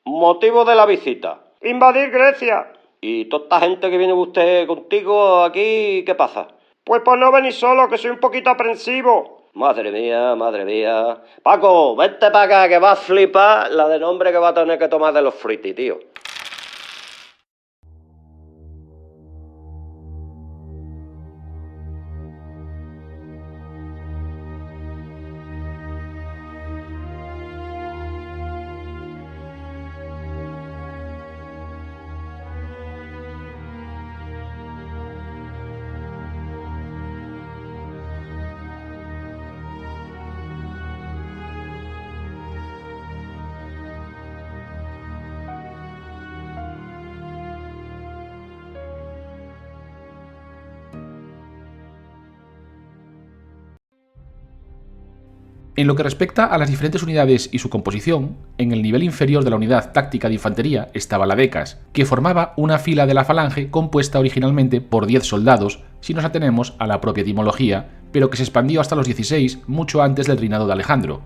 Motivo de la visita. Invadir Grecia. ¿Y toda esta gente que viene usted contigo aquí, qué pasa? Pues por no venir solo, que soy un poquito aprensivo. Madre mía. Paco, vente para acá, que va a flipar la de nombre que va a tener que tomar de los fruitis, tío. En lo que respecta a las diferentes unidades y su composición, en el nivel inferior de la unidad táctica de infantería estaba la decas, que formaba una fila de la falange compuesta originalmente por 10 soldados, si nos atenemos a la propia etimología, pero que se expandió hasta los 16 mucho antes del reinado de Alejandro.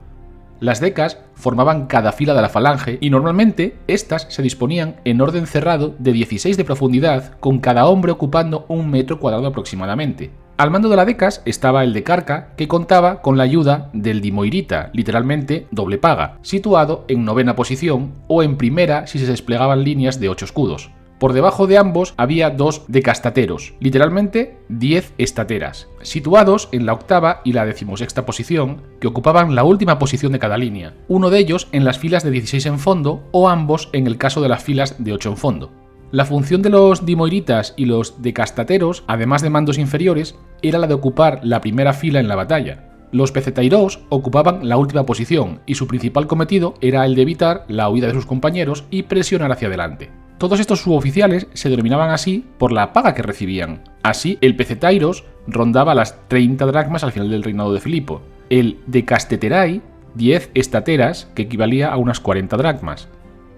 Las decas formaban cada fila de la falange y normalmente estas se disponían en orden cerrado de 16 de profundidad, con cada hombre ocupando 1 metro cuadrado aproximadamente. Al mando de la decas estaba el decarca, que contaba con la ayuda del dimoirita, literalmente doble paga, situado en 9ª posición o en primera si se desplegaban líneas de 8 escudos. Por debajo de ambos había 2 decastateros, literalmente 10 estateras, situados en la 8ª y la 16ª posición, que ocupaban la última posición de cada línea, uno de ellos en las filas de 16 en fondo o ambos en el caso de las filas de 8 en fondo. La función de los dimoiritas y los decastateros, además de mandos inferiores, era la de ocupar la primera fila en la batalla. Los pezetairos ocupaban la última posición y su principal cometido era el de evitar la huida de sus compañeros y presionar hacia adelante. Todos estos suboficiales se denominaban así por la paga que recibían. Así, el pezetairos rondaba las 30 dracmas al final del reinado de Filipo, el decasteterai 10 estateras, que equivalía a unas 40 dracmas,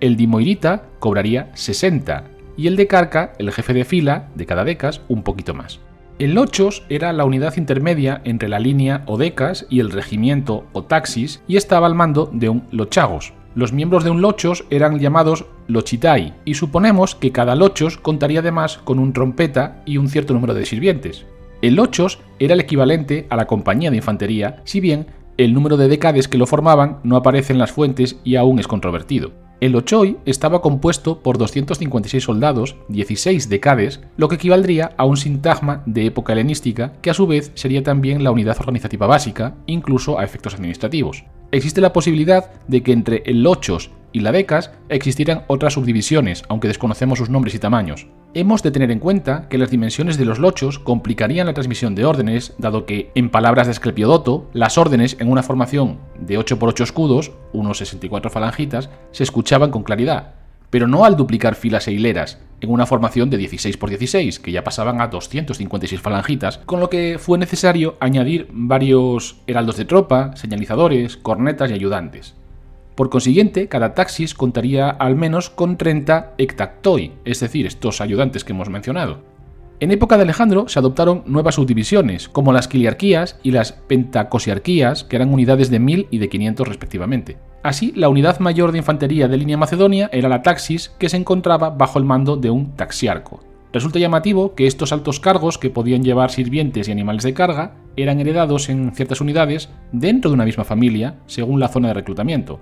el dimoirita cobraría 60 y el decarca, el jefe de fila de cada decas, un poquito más. El lochos era la unidad intermedia entre la línea o decas y el regimiento o taxis y estaba al mando de un lochagos. Los miembros de un lochos eran llamados lochitai y suponemos que cada lochos contaría además con un trompeta y un cierto número de sirvientes. El lochos era el equivalente a la compañía de infantería, si bien el número de decades que lo formaban no aparece en las fuentes y aún es controvertido. El lochoi estaba compuesto por 256 soldados, 16 decades, lo que equivaldría a un sintagma de época helenística, que a su vez sería también la unidad organizativa básica, incluso a efectos administrativos. Existe la posibilidad de que entre el lochos y la decas existieran otras subdivisiones, aunque desconocemos sus nombres y tamaños. Hemos de tener en cuenta que las dimensiones de los lochos complicarían la transmisión de órdenes, dado que, en palabras de Asclepiodoto, las órdenes en una formación de 8 por 8 escudos, unos 64 falangitas, se escuchaban con claridad, pero no al duplicar filas e hileras, en una formación de 16 por 16, que ya pasaban a 256 falangitas, con lo que fue necesario añadir varios heraldos de tropa, señalizadores, cornetas y ayudantes. Por consiguiente, cada taxis contaría al menos con 30 hectactoi, es decir, estos ayudantes que hemos mencionado. En época de Alejandro se adoptaron nuevas subdivisiones, como las quiliarquías y las pentacosiarquías, que eran unidades de 1000 y de 500 respectivamente. Así, la unidad mayor de infantería de línea macedonia era la taxis, que se encontraba bajo el mando de un taxiarco. Resulta llamativo que estos altos cargos, que podían llevar sirvientes y animales de carga, eran heredados en ciertas unidades dentro de una misma familia, según la zona de reclutamiento.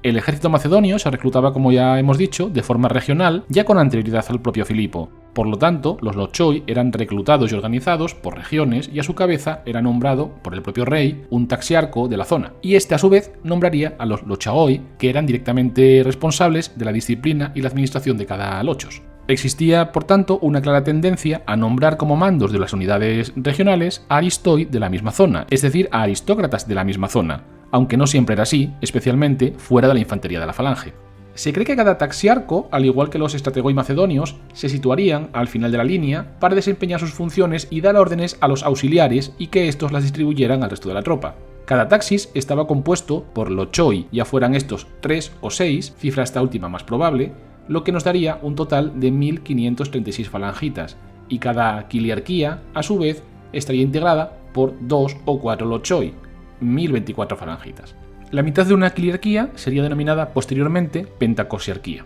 El ejército macedonio se reclutaba, como ya hemos dicho, de forma regional, ya con anterioridad al propio Filipo. Por lo tanto, los lochoi eran reclutados y organizados por regiones y a su cabeza era nombrado por el propio rey un taxiarco de la zona. Y este a su vez nombraría a los lochagoi, que eran directamente responsables de la disciplina y la administración de cada lochos. Existía, por tanto, una clara tendencia a nombrar como mandos de las unidades regionales a aristoi de la misma zona, es decir, a aristócratas de la misma zona, aunque no siempre era así, especialmente fuera de la infantería de la falange. Se cree que cada taxiarco, al igual que los estrategoi macedonios, se situarían al final de la línea para desempeñar sus funciones y dar órdenes a los auxiliares y que estos las distribuyeran al resto de la tropa. Cada taxis estaba compuesto por lochoi, ya fueran estos 3 o 6, cifra esta última más probable, lo que nos daría un total de 1536 falangitas, y cada quiliarquía, a su vez, estaría integrada por 2 o 4 lochoi, 1024 falangitas. La mitad de una quiliarquía sería denominada posteriormente pentacosiarquía.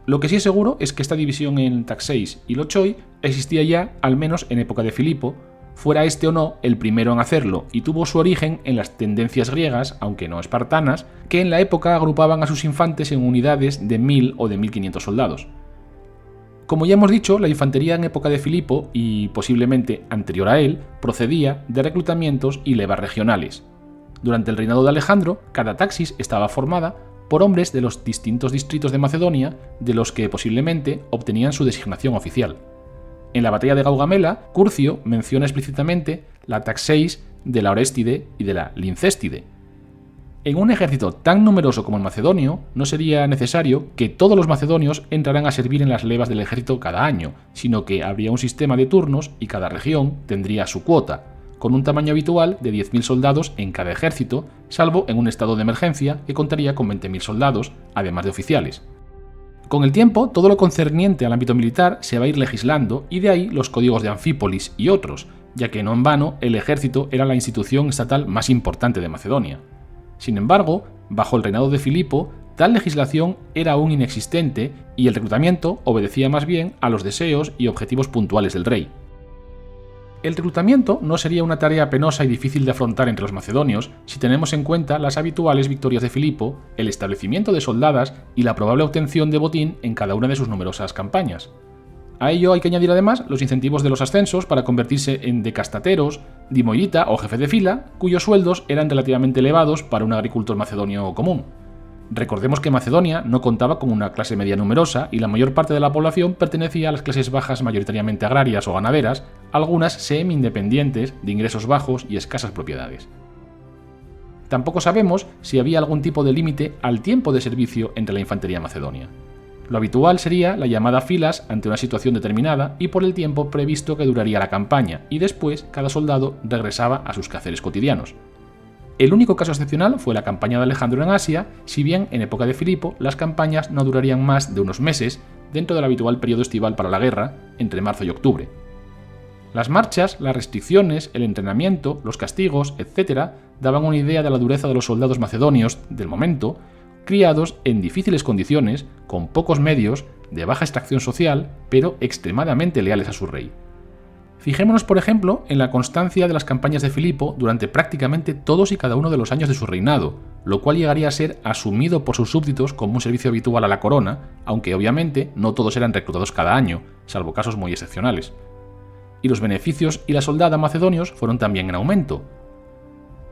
Lo que sí es seguro es que esta división en taxeis y lochoi existía ya al menos en época de Filipo, fuera este o no el primero en hacerlo, y tuvo su origen en las tendencias griegas, aunque no espartanas, que en la época agrupaban a sus infantes en unidades de 1000 o de 1500 soldados. Como ya hemos dicho, la infantería en época de Filipo, y posiblemente anterior a él, procedía de reclutamientos y levas regionales. Durante el reinado de Alejandro, cada taxis estaba formada por hombres de los distintos distritos de Macedonia, de los que posiblemente obtenían su designación oficial. En la batalla de Gaugamela, Curcio menciona explícitamente la taxeis de la Oréstide y de la Lincéstide. En un ejército tan numeroso como el macedonio, no sería necesario que todos los macedonios entraran a servir en las levas del ejército cada año, sino que habría un sistema de turnos y cada región tendría su cuota, con un tamaño habitual de 10.000 soldados en cada ejército, salvo en un estado de emergencia que contaría con 20.000 soldados, además de oficiales. Con el tiempo, todo lo concerniente al ámbito militar se va a ir legislando y de ahí los códigos de Anfípolis y otros, ya que no en vano el ejército era la institución estatal más importante de Macedonia. Sin embargo, bajo el reinado de Filipo, tal legislación era aún inexistente y el reclutamiento obedecía más bien a los deseos y objetivos puntuales del rey. El reclutamiento no sería una tarea penosa y difícil de afrontar entre los macedonios si tenemos en cuenta las habituales victorias de Filipo, el establecimiento de soldadas y la probable obtención de botín en cada una de sus numerosas campañas. A ello hay que añadir además los incentivos de los ascensos para convertirse en decastateros, dimoirita o jefe de fila, cuyos sueldos eran relativamente elevados para un agricultor macedonio común. Recordemos que Macedonia no contaba con una clase media numerosa y la mayor parte de la población pertenecía a las clases bajas mayoritariamente agrarias o ganaderas, algunas semi-independientes de ingresos bajos y escasas propiedades. Tampoco sabemos si había algún tipo de límite al tiempo de servicio entre la infantería macedonia. Lo habitual sería la llamada filas ante una situación determinada y por el tiempo previsto que duraría la campaña, y después cada soldado regresaba a sus quehaceres cotidianos. El único caso excepcional fue la campaña de Alejandro en Asia, si bien en época de Filipo las campañas no durarían más de unos meses dentro del habitual periodo estival para la guerra, entre marzo y octubre. Las marchas, las restricciones, el entrenamiento, los castigos, etc., daban una idea de la dureza de los soldados macedonios del momento, criados en difíciles condiciones, con pocos medios, de baja extracción social, pero extremadamente leales a su rey. Fijémonos, por ejemplo, en la constancia de las campañas de Filipo durante prácticamente todos y cada uno de los años de su reinado, lo cual llegaría a ser asumido por sus súbditos como un servicio habitual a la corona, aunque obviamente no todos eran reclutados cada año, salvo casos muy excepcionales. Y los beneficios y la soldada macedonios fueron también en aumento.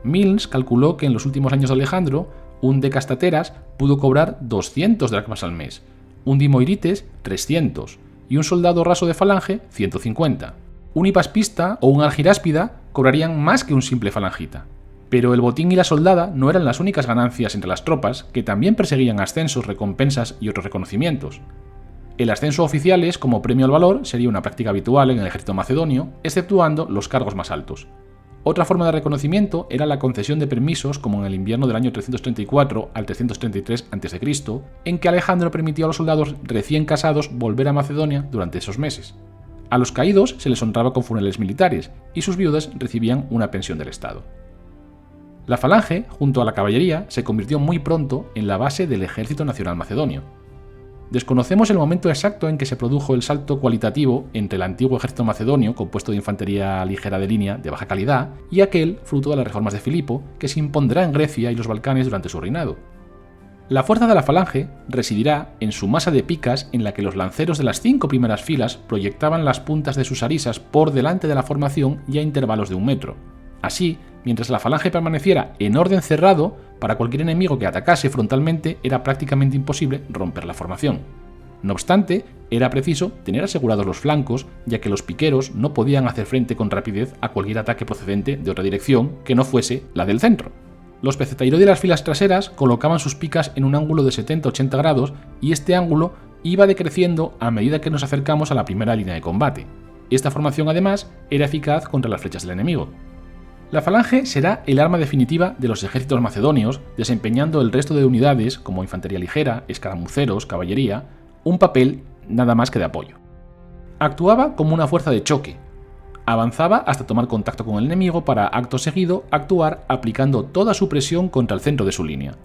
Milnes calculó que en los últimos años de Alejandro, un decastateras pudo cobrar 200 dracmas al mes, un dimoirites 300 y un soldado raso de falange 150. Un hipaspista o un algiráspida cobrarían más que un simple falangita. Pero el botín y la soldada no eran las únicas ganancias entre las tropas, que también perseguían ascensos, recompensas y otros reconocimientos. El ascenso a oficiales como premio al valor sería una práctica habitual en el ejército macedonio, exceptuando los cargos más altos. Otra forma de reconocimiento era la concesión de permisos, como en el invierno del año 334 al 333 a.C., en que Alejandro permitió a los soldados recién casados volver a Macedonia durante esos meses. A los caídos se les honraba con funerales militares y sus viudas recibían una pensión del Estado. La falange, junto a la caballería, se convirtió muy pronto en la base del Ejército Nacional Macedonio. Desconocemos el momento exacto en que se produjo el salto cualitativo entre el antiguo ejército macedonio, compuesto de infantería ligera de línea de baja calidad, y aquel, fruto de las reformas de Filipo, que se impondrá en Grecia y los Balcanes durante su reinado. La fuerza de la falange residirá en su masa de picas, en la que los lanceros de las 5 primeras filas proyectaban las puntas de sus arisas por delante de la formación y a intervalos de 1 metro. Así, mientras la falange permaneciera en orden cerrado, para cualquier enemigo que atacase frontalmente era prácticamente imposible romper la formación. No obstante, era preciso tener asegurados los flancos, ya que los piqueros no podían hacer frente con rapidez a cualquier ataque procedente de otra dirección que no fuese la del centro. Los pecetairos de las filas traseras colocaban sus picas en un ángulo de 70-80 grados y este ángulo iba decreciendo a medida que nos acercamos a la primera línea de combate. Esta formación además era eficaz contra las flechas del enemigo. La falange será el arma definitiva de los ejércitos macedonios, desempeñando el resto de unidades como infantería ligera, escaramuceros, caballería, un papel nada más que de apoyo. Actuaba como una fuerza de choque. Avanzaba hasta tomar contacto con el enemigo para, acto seguido, actuar aplicando toda su presión contra el centro de su línea.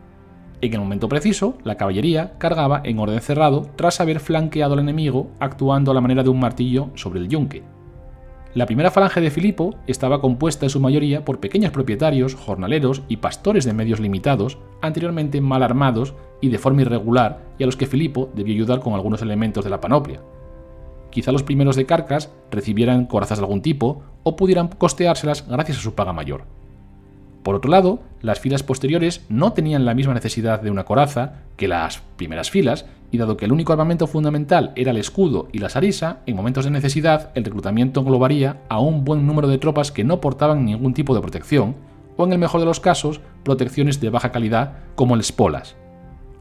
En el momento preciso, la caballería cargaba en orden cerrado tras haber flanqueado al enemigo, actuando a la manera de un martillo sobre el yunque. La primera falange de Filipo estaba compuesta en su mayoría por pequeños propietarios, jornaleros y pastores de medios limitados, anteriormente mal armados y de forma irregular, y a los que Filipo debió ayudar con algunos elementos de la panoplia. Quizá los primeros de Carcas recibieran corazas de algún tipo o pudieran costeárselas gracias a su paga mayor. Por otro lado, las filas posteriores no tenían la misma necesidad de una coraza que las primeras filas, y dado que el único armamento fundamental era el escudo y la sarisa, en momentos de necesidad el reclutamiento englobaría a un buen número de tropas que no portaban ningún tipo de protección, o en el mejor de los casos, protecciones de baja calidad como el spolas.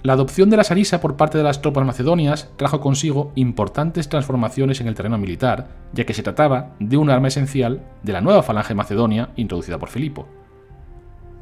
La adopción de la sarisa por parte de las tropas macedonias trajo consigo importantes transformaciones en el terreno militar, ya que se trataba de un arma esencial de la nueva falange macedonia introducida por Filipo.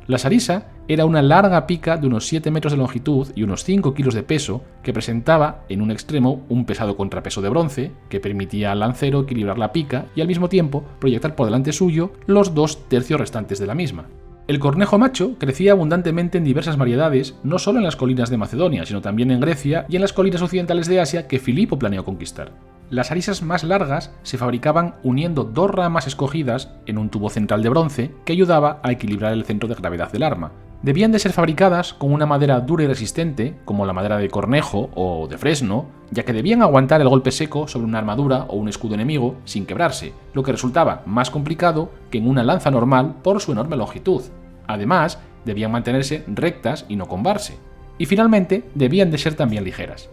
La sarisa era una larga pica de unos 7 metros de longitud y unos 5 kilos de peso que presentaba en un extremo un pesado contrapeso de bronce que permitía al lancero equilibrar la pica y al mismo tiempo proyectar por delante suyo los 2/3 restantes de la misma. El cornejo macho crecía abundantemente en diversas variedades, no solo en las colinas de Macedonia, sino también en Grecia y en las colinas occidentales de Asia que Filipo planeó conquistar. Las sarisas más largas se fabricaban uniendo 2 ramas escogidas en un tubo central de bronce que ayudaba a equilibrar el centro de gravedad del arma. Debían de ser fabricadas con una madera dura y resistente, como la madera de cornejo o de fresno, ya que debían aguantar el golpe seco sobre una armadura o un escudo enemigo sin quebrarse, lo que resultaba más complicado que en una lanza normal por su enorme longitud. Además, debían mantenerse rectas y no combarse. Y finalmente, debían de ser también ligeras.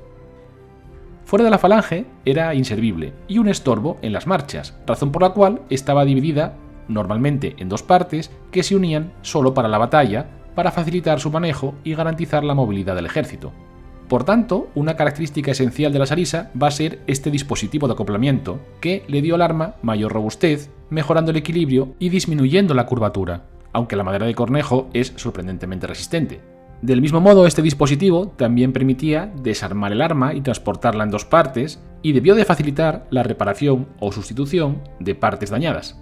Fuera de la falange era inservible y un estorbo en las marchas, razón por la cual estaba dividida normalmente en 2 partes que se unían solo para la batalla, para facilitar su manejo y garantizar la movilidad del ejército. Por tanto, una característica esencial de la sarisa va a ser este dispositivo de acoplamiento, que le dio al arma mayor robustez, mejorando el equilibrio y disminuyendo la curvatura, aunque la madera de cornejo es sorprendentemente resistente. Del mismo modo, este dispositivo también permitía desarmar el arma y transportarla en 2 partes, y debió de facilitar la reparación o sustitución de partes dañadas.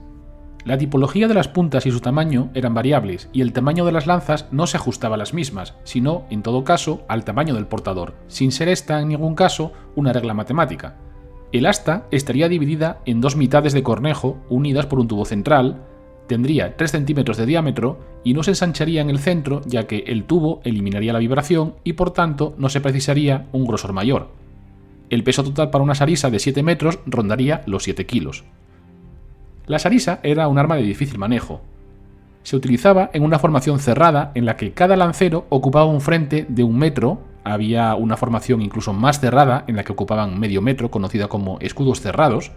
La tipología de las puntas y su tamaño eran variables, y el tamaño de las lanzas no se ajustaba a las mismas, sino, en todo caso, al tamaño del portador, sin ser esta, en ningún caso, una regla matemática. El asta estaría dividida en 2 mitades de cornejo unidas por un tubo central, tendría 3 centímetros de diámetro y no se ensancharía en el centro, ya que el tubo eliminaría la vibración y por tanto no se precisaría un grosor mayor. El peso total para una sarisa de 7 metros rondaría los 7 kilos. La sarisa era un arma de difícil manejo. Se utilizaba en una formación cerrada en la que cada lancero ocupaba un frente de 1 metro, había una formación incluso más cerrada en la que ocupaban medio metro, conocida como escudos cerrados,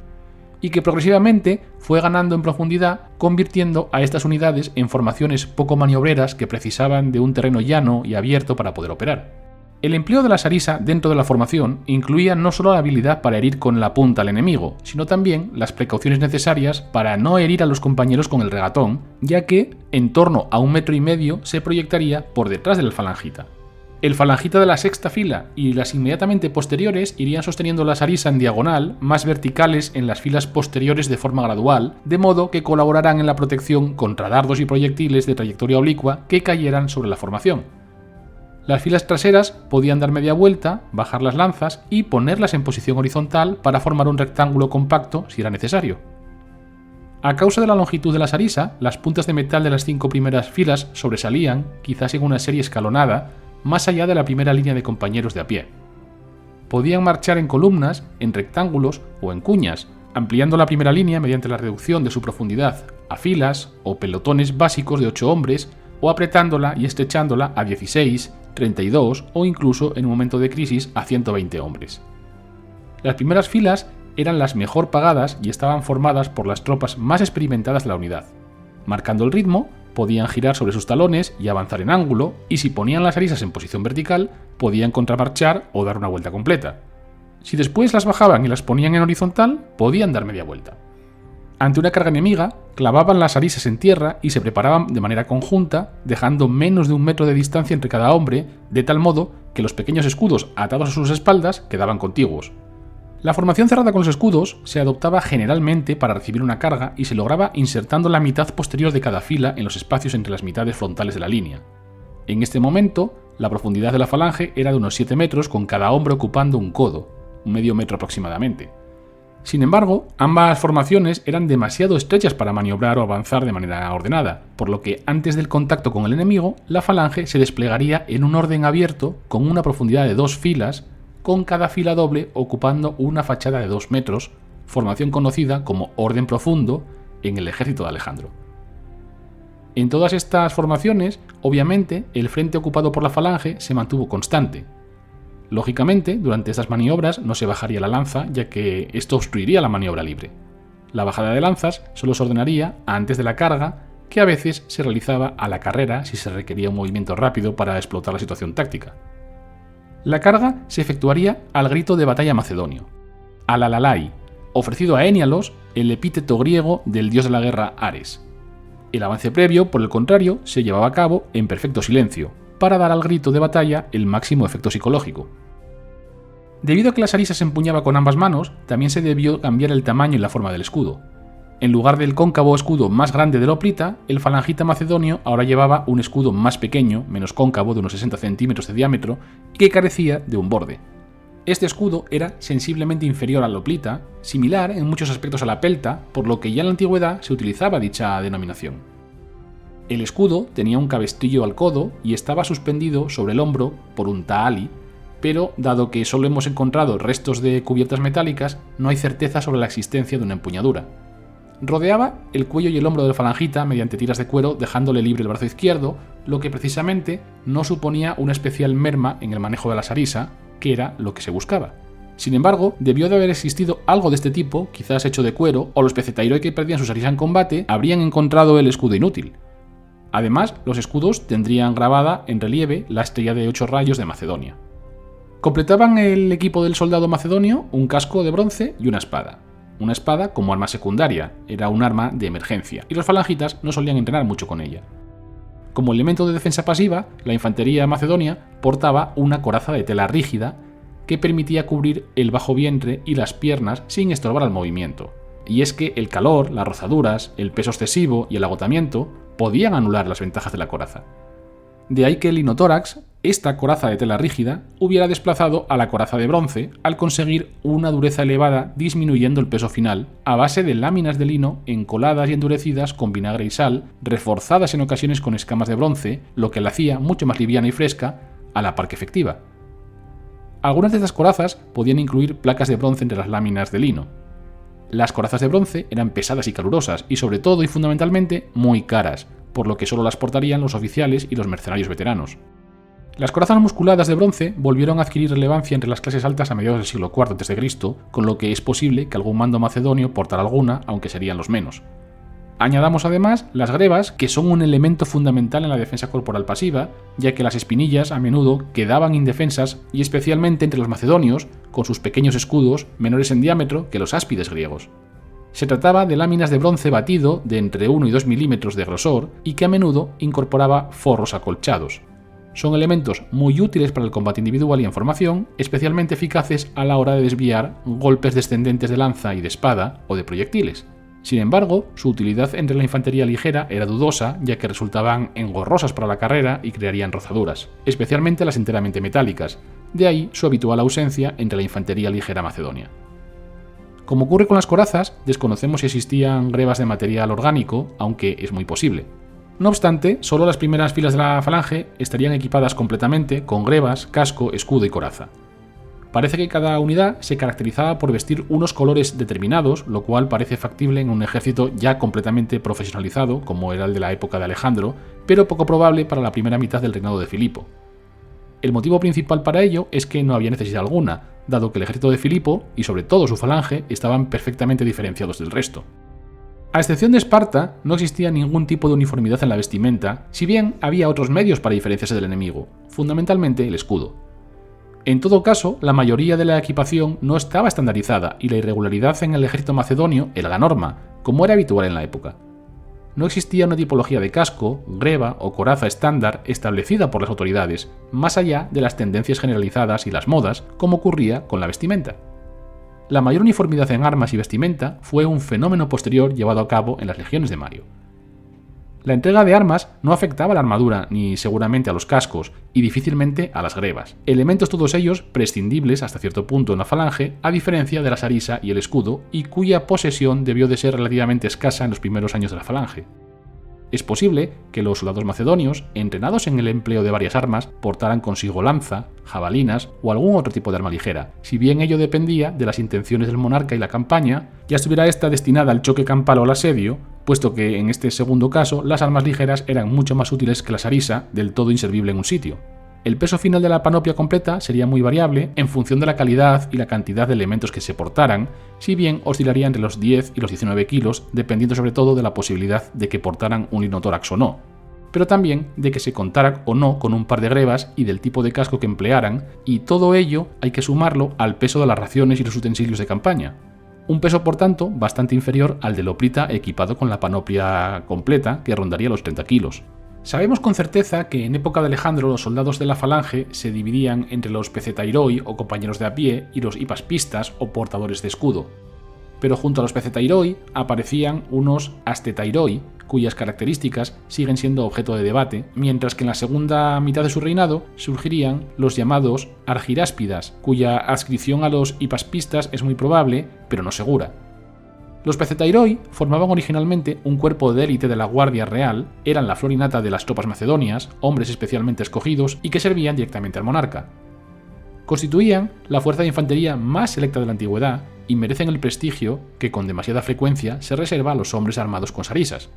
y que progresivamente fue ganando en profundidad, convirtiendo a estas unidades en formaciones poco maniobreras que precisaban de un terreno llano y abierto para poder operar. El empleo de la sarisa dentro de la formación incluía no solo la habilidad para herir con la punta al enemigo, sino también las precauciones necesarias para no herir a los compañeros con el regatón, ya que en torno a 1,5 metros se proyectaría por detrás del falangita. El falangita de la sexta fila y las inmediatamente posteriores irían sosteniendo la sarisa en diagonal, más verticales en las filas posteriores de forma gradual, de modo que colaborarán en la protección contra dardos y proyectiles de trayectoria oblicua que cayeran sobre la formación. Las filas traseras podían dar media vuelta, bajar las lanzas y ponerlas en posición horizontal para formar un rectángulo compacto si era necesario. A causa de la longitud de la sarisa, las puntas de metal de las 5 primeras filas sobresalían, quizás en una serie escalonada, más allá de la primera línea de compañeros de a pie. Podían marchar en columnas, en rectángulos o en cuñas, ampliando la primera línea mediante la reducción de su profundidad a filas o pelotones básicos de 8 hombres, o apretándola y estrechándola a 16, 32 o incluso en un momento de crisis a 120 hombres. Las primeras filas eran las mejor pagadas y estaban formadas por las tropas más experimentadas de la unidad. Marcando el ritmo, podían girar sobre sus talones y avanzar en ángulo, y si ponían las arisas en posición vertical, podían contramarchar o dar una vuelta completa. Si después las bajaban y las ponían en horizontal, podían dar media vuelta. Ante una carga enemiga, clavaban las arisas en tierra y se preparaban de manera conjunta, dejando menos de 1 metro de distancia entre cada hombre, de tal modo que los pequeños escudos atados a sus espaldas quedaban contiguos. La formación cerrada con los escudos se adoptaba generalmente para recibir una carga y se lograba insertando la mitad posterior de cada fila en los espacios entre las mitades frontales de la línea. En este momento, la profundidad de la falange era de unos 7 metros con cada hombre ocupando un codo, 1/2 metro aproximadamente. Sin embargo, ambas formaciones eran demasiado estrechas para maniobrar o avanzar de manera ordenada, por lo que antes del contacto con el enemigo, la falange se desplegaría en un orden abierto con una profundidad de 2 filas, con cada fila doble ocupando una fachada de 2 metros, formación conocida como orden profundo en el ejército de Alejandro. En todas estas formaciones, obviamente, el frente ocupado por la falange se mantuvo constante. Lógicamente, durante estas maniobras no se bajaría la lanza, ya que esto obstruiría la maniobra libre. La bajada de lanzas solo se ordenaría antes de la carga, que a veces se realizaba a la carrera si se requería un movimiento rápido para explotar la situación táctica. La carga se efectuaría al grito de batalla macedonio, alalalai, ofrecido a Énialos, el epíteto griego del dios de la guerra Ares. El avance previo, por el contrario, se llevaba a cabo en perfecto silencio, para dar al grito de batalla el máximo efecto psicológico. Debido a que la sarisa se empuñaba con ambas manos, también se debió cambiar el tamaño y la forma del escudo. En lugar del cóncavo escudo más grande del hoplita, el falangita macedonio ahora llevaba un escudo más pequeño, menos cóncavo, de unos 60 centímetros de diámetro, y que carecía de un borde. Este escudo era sensiblemente inferior al hoplita, similar en muchos aspectos a la pelta, por lo que ya en la antigüedad se utilizaba dicha denominación. El escudo tenía un cabestillo al codo y estaba suspendido sobre el hombro por un taali, pero dado que solo hemos encontrado restos de cubiertas metálicas, no hay certeza sobre la existencia de una empuñadura. Rodeaba el cuello y el hombro del falangita mediante tiras de cuero, dejándole libre el brazo izquierdo, lo que precisamente no suponía una especial merma en el manejo de la sarisa, que era lo que se buscaba. Sin embargo, debió de haber existido algo de este tipo, quizás hecho de cuero, o los pecetairoi que perdían su sarisa en combate habrían encontrado el escudo inútil. Además, los escudos tendrían grabada en relieve la estrella de 8 rayos de Macedonia. Completaban el equipo del soldado macedonio un casco de bronce y una espada. Una espada como arma secundaria, era un arma de emergencia, y los falangitas no solían entrenar mucho con ella. Como elemento de defensa pasiva, la infantería macedonia portaba una coraza de tela rígida que permitía cubrir el bajo vientre y las piernas sin estorbar al movimiento. Y es que el calor, las rozaduras, el peso excesivo y el agotamiento podían anular las ventajas de la coraza. De ahí que el linotórax, esta coraza de tela rígida, hubiera desplazado a la coraza de bronce al conseguir una dureza elevada disminuyendo el peso final a base de láminas de lino encoladas y endurecidas con vinagre y sal, reforzadas en ocasiones con escamas de bronce, lo que la hacía mucho más liviana y fresca, a la par que efectiva. Algunas de estas corazas podían incluir placas de bronce entre las láminas de lino. Las corazas de bronce eran pesadas y calurosas y sobre todo y fundamentalmente muy caras, por lo que solo las portarían los oficiales y los mercenarios veteranos. Las corazas musculadas de bronce volvieron a adquirir relevancia entre las clases altas a mediados del siglo IV a.C., con lo que es posible que algún mando macedonio portara alguna, aunque serían los menos. Añadamos además las grebas, que son un elemento fundamental en la defensa corporal pasiva, ya que las espinillas a menudo quedaban indefensas y especialmente entre los macedonios, con sus pequeños escudos menores en diámetro que los áspides griegos. Se trataba de láminas de bronce batido de entre 1 y 2 milímetros de grosor y que a menudo incorporaba forros acolchados. Son elementos muy útiles para el combate individual y en formación, especialmente eficaces a la hora de desviar golpes descendentes de lanza y de espada o de proyectiles. Sin embargo, su utilidad entre la infantería ligera era dudosa, ya que resultaban engorrosas para la carrera y crearían rozaduras, especialmente las enteramente metálicas, de ahí su habitual ausencia entre la infantería ligera macedonia. Como ocurre con las corazas, desconocemos si existían grebas de material orgánico, aunque es muy posible. No obstante, solo las primeras filas de la falange estarían equipadas completamente con grebas, casco, escudo y coraza. Parece que cada unidad se caracterizaba por vestir unos colores determinados, lo cual parece factible en un ejército ya completamente profesionalizado, como era el de la época de Alejandro, pero poco probable para la primera mitad del reinado de Filipo. El motivo principal para ello es que no había necesidad alguna, dado que el ejército de Filipo, y sobre todo su falange, estaban perfectamente diferenciados del resto. A excepción de Esparta, no existía ningún tipo de uniformidad en la vestimenta, si bien había otros medios para diferenciarse del enemigo, fundamentalmente el escudo. En todo caso, la mayoría de la equipación no estaba estandarizada y la irregularidad en el ejército macedonio era la norma, como era habitual en la época. No existía una tipología de casco, greba o coraza estándar establecida por las autoridades, más allá de las tendencias generalizadas y las modas, como ocurría con la vestimenta. La mayor uniformidad en armas y vestimenta fue un fenómeno posterior llevado a cabo en las legiones de Mario. La entrega de armas no afectaba a la armadura ni seguramente a los cascos y difícilmente a las grebas, elementos todos ellos prescindibles hasta cierto punto en la falange, a diferencia de la sarisa y el escudo, y cuya posesión debió de ser relativamente escasa en los primeros años de la falange. Es posible que los soldados macedonios, entrenados en el empleo de varias armas, portaran consigo lanza, jabalinas o algún otro tipo de arma ligera, si bien ello dependía de las intenciones del monarca y la campaña, ya estuviera esta destinada al choque campal o al asedio, puesto que en este segundo caso las armas ligeras eran mucho más útiles que la sarisa, del todo inservible en un sitio. El peso final de la panoplia completa sería muy variable en función de la calidad y la cantidad de elementos que se portaran, si bien oscilaría entre los 10 y los 19 kilos, dependiendo sobre todo de la posibilidad de que portaran un linotórax o no. pero también de que se contara o no con un par de grebas y del tipo de casco que emplearan, y todo ello hay que sumarlo al peso de las raciones y los utensilios de campaña. Un peso, por tanto, bastante inferior al del hoplita equipado con la panoplia completa, que rondaría los 30 kilos. Sabemos con certeza que en época de Alejandro los soldados de la falange se dividían entre los pecetairoi o compañeros de a pie y los hipaspistas o portadores de escudo. Pero junto a los pecetairoi aparecían unos astetairoi, cuyas características siguen siendo objeto de debate, mientras que en la segunda mitad de su reinado surgirían los llamados argiráspidas, cuya adscripción a los hipaspistas es muy probable, pero no segura. Los pecetairoi formaban originalmente un cuerpo de élite de la Guardia Real, eran la flor y nata de las tropas macedonias, hombres especialmente escogidos y que servían directamente al monarca. Constituían la fuerza de infantería más selecta de la antigüedad y merecen el prestigio que con demasiada frecuencia se reserva a los hombres armados con sarisas.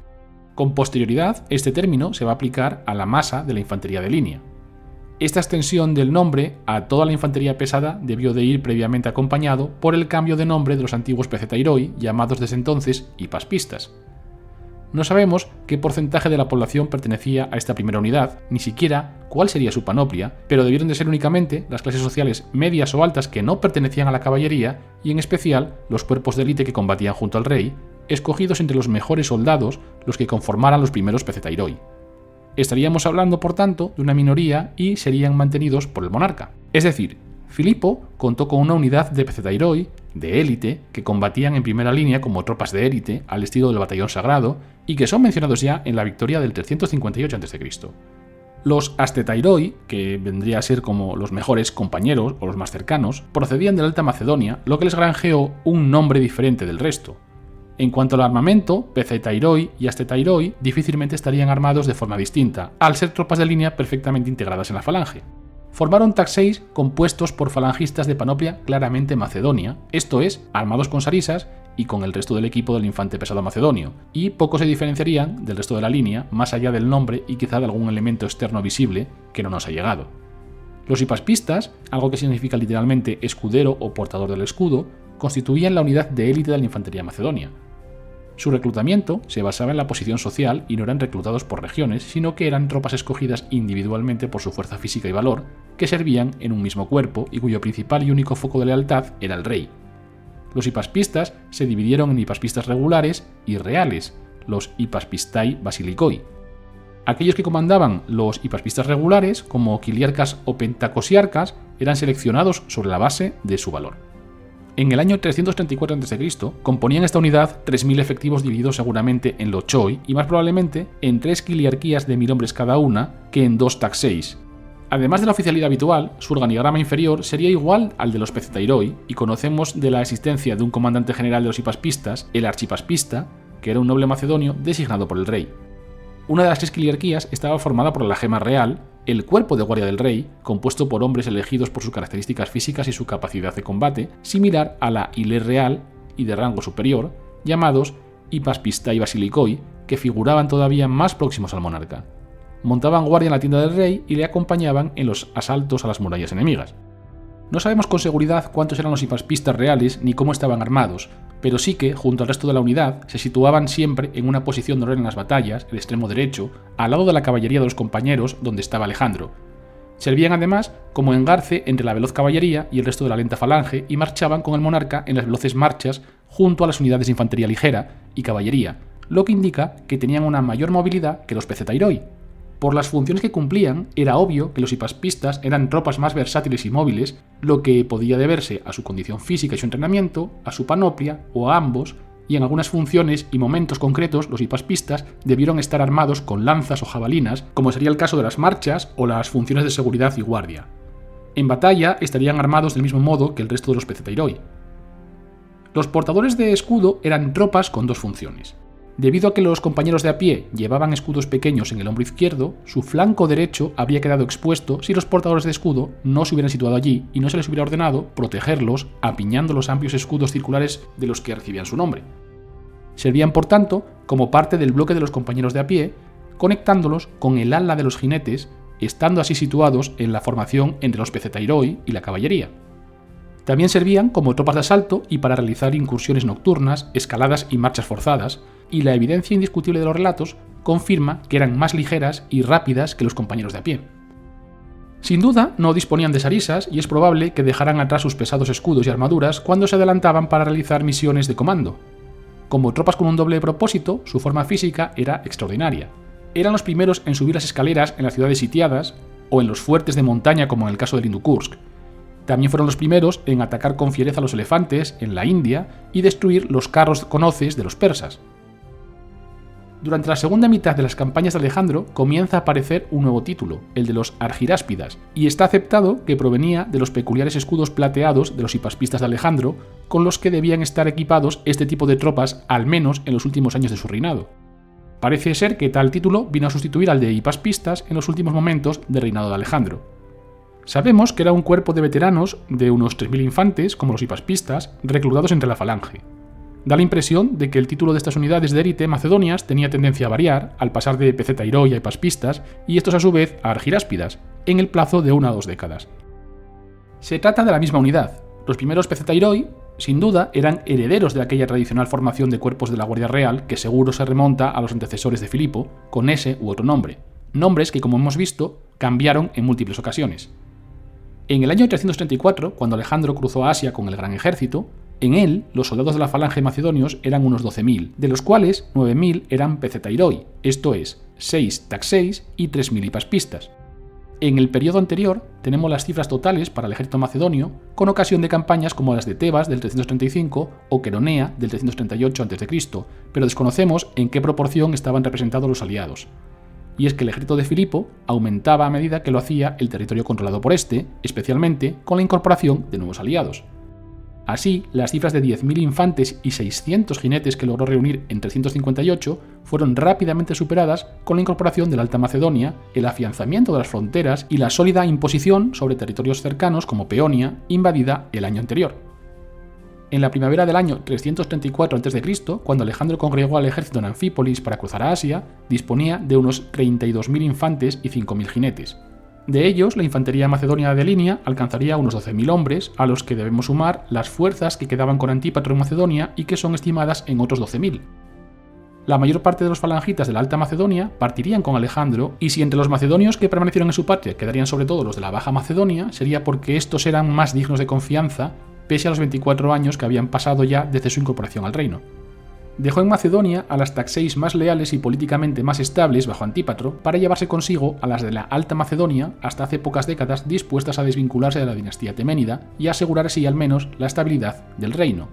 Con posterioridad, este término se va a aplicar a la masa de la infantería de línea. Esta extensión del nombre a toda la infantería pesada debió de ir previamente acompañado por el cambio de nombre de los antiguos pecetairoi, llamados desde entonces hipaspistas. No sabemos qué porcentaje de la población pertenecía a esta primera unidad, ni siquiera cuál sería su panoplia, pero debieron de ser únicamente las clases sociales medias o altas que no pertenecían a la caballería y en especial los cuerpos de élite que combatían junto al rey, escogidos entre los mejores soldados los que conformaran los primeros pecetairoi. Estaríamos hablando, por tanto, de una minoría y serían mantenidos por el monarca. Es decir, Filipo contó con una unidad de pecetairoi de élite que combatían en primera línea como tropas de élite al estilo del batallón sagrado y que son mencionados ya en la victoria del 358 a.C. Los astetairoi, que vendría a ser como los mejores compañeros o los más cercanos, procedían de la Alta Macedonia, lo que les granjeó un nombre diferente del resto. En cuanto al armamento, pecetairoi y astetairoi difícilmente estarían armados de forma distinta, al ser tropas de línea perfectamente integradas en la falange. Formaron taxeis compuestos por falangistas de panoplia claramente macedonia, esto es, armados con sarisas y con el resto del equipo del infante pesado macedonio, y poco se diferenciarían del resto de la línea, más allá del nombre y quizá de algún elemento externo visible que no nos ha llegado. Los hipaspistas, algo que significa literalmente escudero o portador del escudo, constituían la unidad de élite de la infantería macedonia. Su reclutamiento se basaba en la posición social y no eran reclutados por regiones, sino que eran tropas escogidas individualmente por su fuerza física y valor, que servían en un mismo cuerpo y cuyo principal y único foco de lealtad era el rey. Los hipaspistas se dividieron en hipaspistas regulares y reales, los hipaspistai basilikoi. Aquellos que comandaban los hipaspistas regulares, como quiliarcas o pentacosiarcas, eran seleccionados sobre la base de su valor. En el año 334 a.C. componían esta unidad 3.000 efectivos divididos seguramente en los choi y más probablemente en 3 quiliarquías de 1.000 hombres cada una que en 2 taxeis. Además de la oficialidad habitual, su organigrama inferior sería igual al de los pecetairoi y conocemos de la existencia de un comandante general de los hipaspistas, el archipaspista, que era un noble macedonio designado por el rey. Una de las 3 quiliarquías estaba formada por la gema real, el cuerpo de guardia del rey, compuesto por hombres elegidos por sus características físicas y su capacidad de combate, similar a la ile real y de rango superior, llamados hipaspistai basilikoi, que figuraban todavía más próximos al monarca. Montaban guardia en la tienda del rey y le acompañaban en los asaltos a las murallas enemigas. No sabemos con seguridad cuántos eran los hipaspistas reales ni cómo estaban armados, pero sí que, junto al resto de la unidad, se situaban siempre en una posición de honor en las batallas, el extremo derecho, al lado de la caballería de los compañeros donde estaba Alejandro. Servían además como engarce entre la veloz caballería y el resto de la lenta falange y marchaban con el monarca en las veloces marchas junto a las unidades de infantería ligera y caballería, lo que indica que tenían una mayor movilidad que los pecetairoi. Por las funciones que cumplían, era obvio que los hipaspistas eran tropas más versátiles y móviles, lo que podía deberse a su condición física y su entrenamiento, a su panoplia o a ambos, y en algunas funciones y momentos concretos los hipaspistas debieron estar armados con lanzas o jabalinas, como sería el caso de las marchas o las funciones de seguridad y guardia. En batalla estarían armados del mismo modo que el resto de los pecetairoi. Los portadores de escudo eran tropas con 2 funciones. Debido a que los compañeros de a pie llevaban escudos pequeños en el hombro izquierdo, su flanco derecho habría quedado expuesto si los portadores de escudo no se hubieran situado allí y no se les hubiera ordenado protegerlos apiñando los amplios escudos circulares de los que recibían su nombre. Servían, por tanto, como parte del bloque de los compañeros de a pie, conectándolos con el ala de los jinetes, estando así situados en la formación entre los pecetairoi y la caballería. También servían como tropas de asalto y para realizar incursiones nocturnas, escaladas y marchas forzadas, y la evidencia indiscutible de los relatos confirma que eran más ligeras y rápidas que los compañeros de a pie. Sin duda, no disponían de sarisas y es probable que dejaran atrás sus pesados escudos y armaduras cuando se adelantaban para realizar misiones de comando. Como tropas con un doble propósito, su forma física era extraordinaria. Eran los primeros en subir las escaleras en las ciudades sitiadas o en los fuertes de montaña como en el caso de Hindu Kush. También fueron los primeros en atacar con fiereza a los elefantes en la India y destruir los carros con hoces de los persas. Durante la segunda mitad de las campañas de Alejandro comienza a aparecer un nuevo título, el de los argiráspidas, y está aceptado que provenía de los peculiares escudos plateados de los hipaspistas de Alejandro, con los que debían estar equipados este tipo de tropas al menos en los últimos años de su reinado. Parece ser que tal título vino a sustituir al de hipaspistas en los últimos momentos del reinado de Alejandro. Sabemos que era un cuerpo de veteranos de unos 3.000 infantes, como los hipaspistas, reclutados entre la falange. Da la impresión de que el título de estas unidades de élite macedonias tenía tendencia a variar al pasar de pecetairoi a hipaspistas y estos a su vez a argiráspidas, en el plazo de 1 a 2 décadas. Se trata de la misma unidad. Los primeros pecetairoi, sin duda, eran herederos de aquella tradicional formación de cuerpos de la Guardia Real que seguro se remonta a los antecesores de Filipo, con ese u otro nombre. Nombres que, como hemos visto, cambiaron en múltiples ocasiones. En el año 334, cuando Alejandro cruzó a Asia con el gran ejército, en él, los soldados de la falange macedonios eran unos 12.000, de los cuales 9.000 eran pecetairoi, esto es, 6 taxeis y 3.000 hipaspistas. En el periodo anterior tenemos las cifras totales para el ejército macedonio, con ocasión de campañas como las de Tebas del 335 o Queronea del 338 a.C., pero desconocemos en qué proporción estaban representados los aliados. Y es que el ejército de Filipo aumentaba a medida que lo hacía el territorio controlado por este, especialmente con la incorporación de nuevos aliados. Así, las cifras de 10.000 infantes y 600 jinetes que logró reunir en 358 fueron rápidamente superadas con la incorporación de la Alta Macedonia, el afianzamiento de las fronteras y la sólida imposición sobre territorios cercanos como Peonia, invadida el año anterior. En la primavera del año 334 a.C., cuando Alejandro congregó al ejército en Anfípolis para cruzar a Asia, disponía de unos 32.000 infantes y 5.000 jinetes. De ellos, la infantería macedonia de línea alcanzaría unos 12.000 hombres, a los que debemos sumar las fuerzas que quedaban con Antípatro en Macedonia y que son estimadas en otros 12.000. La mayor parte de los falangitas de la Alta Macedonia partirían con Alejandro, y si entre los macedonios que permanecieron en su patria quedarían sobre todo los de la Baja Macedonia, sería porque estos eran más dignos de confianza, pese a los 24 años que habían pasado ya desde su incorporación al reino. Dejó en Macedonia a las taxeis más leales y políticamente más estables bajo Antípatro para llevarse consigo a las de la Alta Macedonia, hasta hace pocas décadas dispuestas a desvincularse de la dinastía teménida y asegurar así al menos la estabilidad del reino.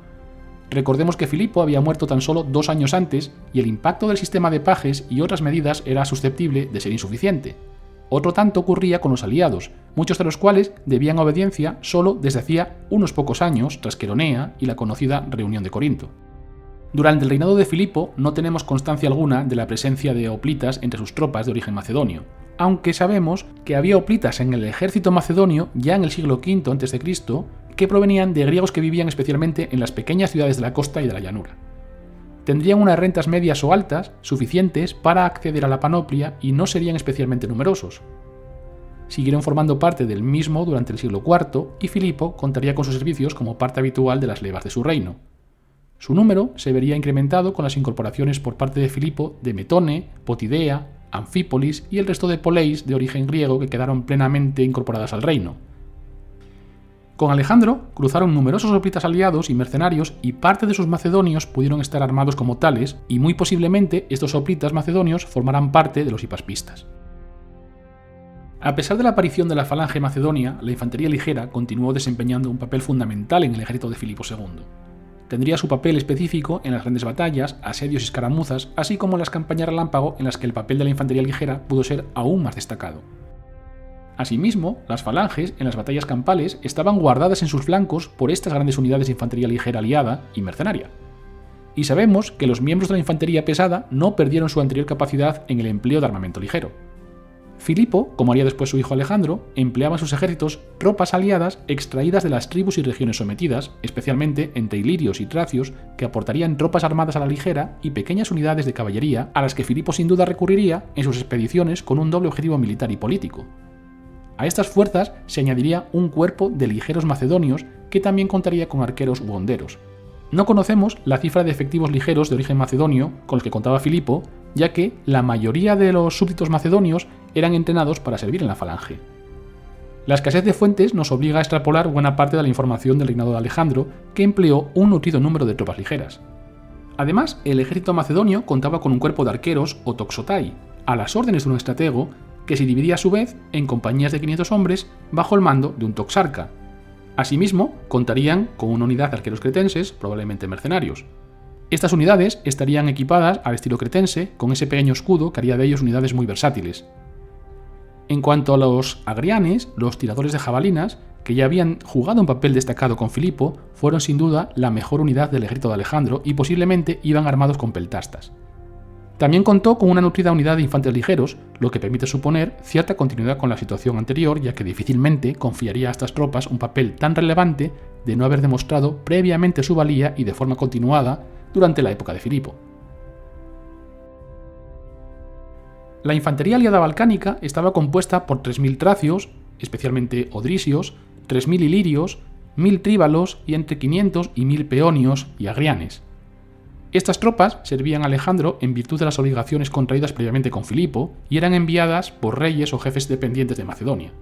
Recordemos que Filipo había muerto tan solo 2 años antes y el impacto del sistema de pajes y otras medidas era susceptible de ser insuficiente. Otro tanto ocurría con los aliados, muchos de los cuales debían obediencia solo desde hacía unos pocos años tras Queronea y la conocida reunión de Corinto. Durante el reinado de Filipo no tenemos constancia alguna de la presencia de hoplitas entre sus tropas de origen macedonio, aunque sabemos que había hoplitas en el ejército macedonio ya en el siglo V a.C., que provenían de griegos que vivían especialmente en las pequeñas ciudades de la costa y de la llanura. Tendrían unas rentas medias o altas suficientes para acceder a la panoplia y no serían especialmente numerosos. Siguieron formando parte del mismo durante el siglo IV y Filipo contaría con sus servicios como parte habitual de las levas de su reino. Su número se vería incrementado con las incorporaciones por parte de Filipo de Metone, Potidea, Anfípolis y el resto de poleis de origen griego que quedaron plenamente incorporadas al reino. Con Alejandro cruzaron numerosos hoplitas aliados y mercenarios y parte de sus macedonios pudieron estar armados como tales y muy posiblemente estos hoplitas macedonios formarán parte de los hipaspistas. A pesar de la aparición de la falange macedonia, la infantería ligera continuó desempeñando un papel fundamental en el ejército de Filipo II. Tendría su papel específico en las grandes batallas, asedios y escaramuzas, así como en las campañas relámpago en las que el papel de la infantería ligera pudo ser aún más destacado. Asimismo, las falanges en las batallas campales estaban guardadas en sus flancos por estas grandes unidades de infantería ligera aliada y mercenaria. Y sabemos que los miembros de la infantería pesada no perdieron su anterior capacidad en el empleo de armamento ligero. Filipo, como haría después su hijo Alejandro, empleaba en sus ejércitos tropas aliadas extraídas de las tribus y regiones sometidas, especialmente entre ilirios y tracios, que aportarían tropas armadas a la ligera y pequeñas unidades de caballería a las que Filipo sin duda recurriría en sus expediciones con un doble objetivo militar y político. A estas fuerzas se añadiría un cuerpo de ligeros macedonios que también contaría con arqueros u honderos. No conocemos la cifra de efectivos ligeros de origen macedonio con los que contaba Filipo, ya que la mayoría de los súbditos macedonios eran entrenados para servir en la falange. La escasez de fuentes nos obliga a extrapolar buena parte de la información del reinado de Alejandro, que empleó un nutrido número de tropas ligeras. Además, el ejército macedonio contaba con un cuerpo de arqueros o toxotai, a las órdenes de un estratego, que se dividía a su vez en compañías de 500 hombres bajo el mando de un toxarca. Asimismo, contarían con una unidad de arqueros cretenses, probablemente mercenarios. Estas unidades estarían equipadas al estilo cretense, con ese pequeño escudo que haría de ellos unidades muy versátiles. En cuanto a los agrianes, los tiradores de jabalinas, que ya habían jugado un papel destacado con Filipo, fueron sin duda la mejor unidad del ejército de Alejandro y posiblemente iban armados con peltastas. También contó con una nutrida unidad de infantes ligeros, lo que permite suponer cierta continuidad con la situación anterior, ya que difícilmente confiaría a estas tropas un papel tan relevante de no haber demostrado previamente su valía y de forma continuada durante la época de Filipo. La infantería aliada balcánica estaba compuesta por 3.000 tracios, especialmente odrisios, 3.000 ilirios, 1.000 tríbalos y entre 500 y 1.000 peonios y agrianes. Estas tropas servían a Alejandro en virtud de las obligaciones contraídas previamente con Filipo y eran enviadas por reyes o jefes dependientes de Macedonia.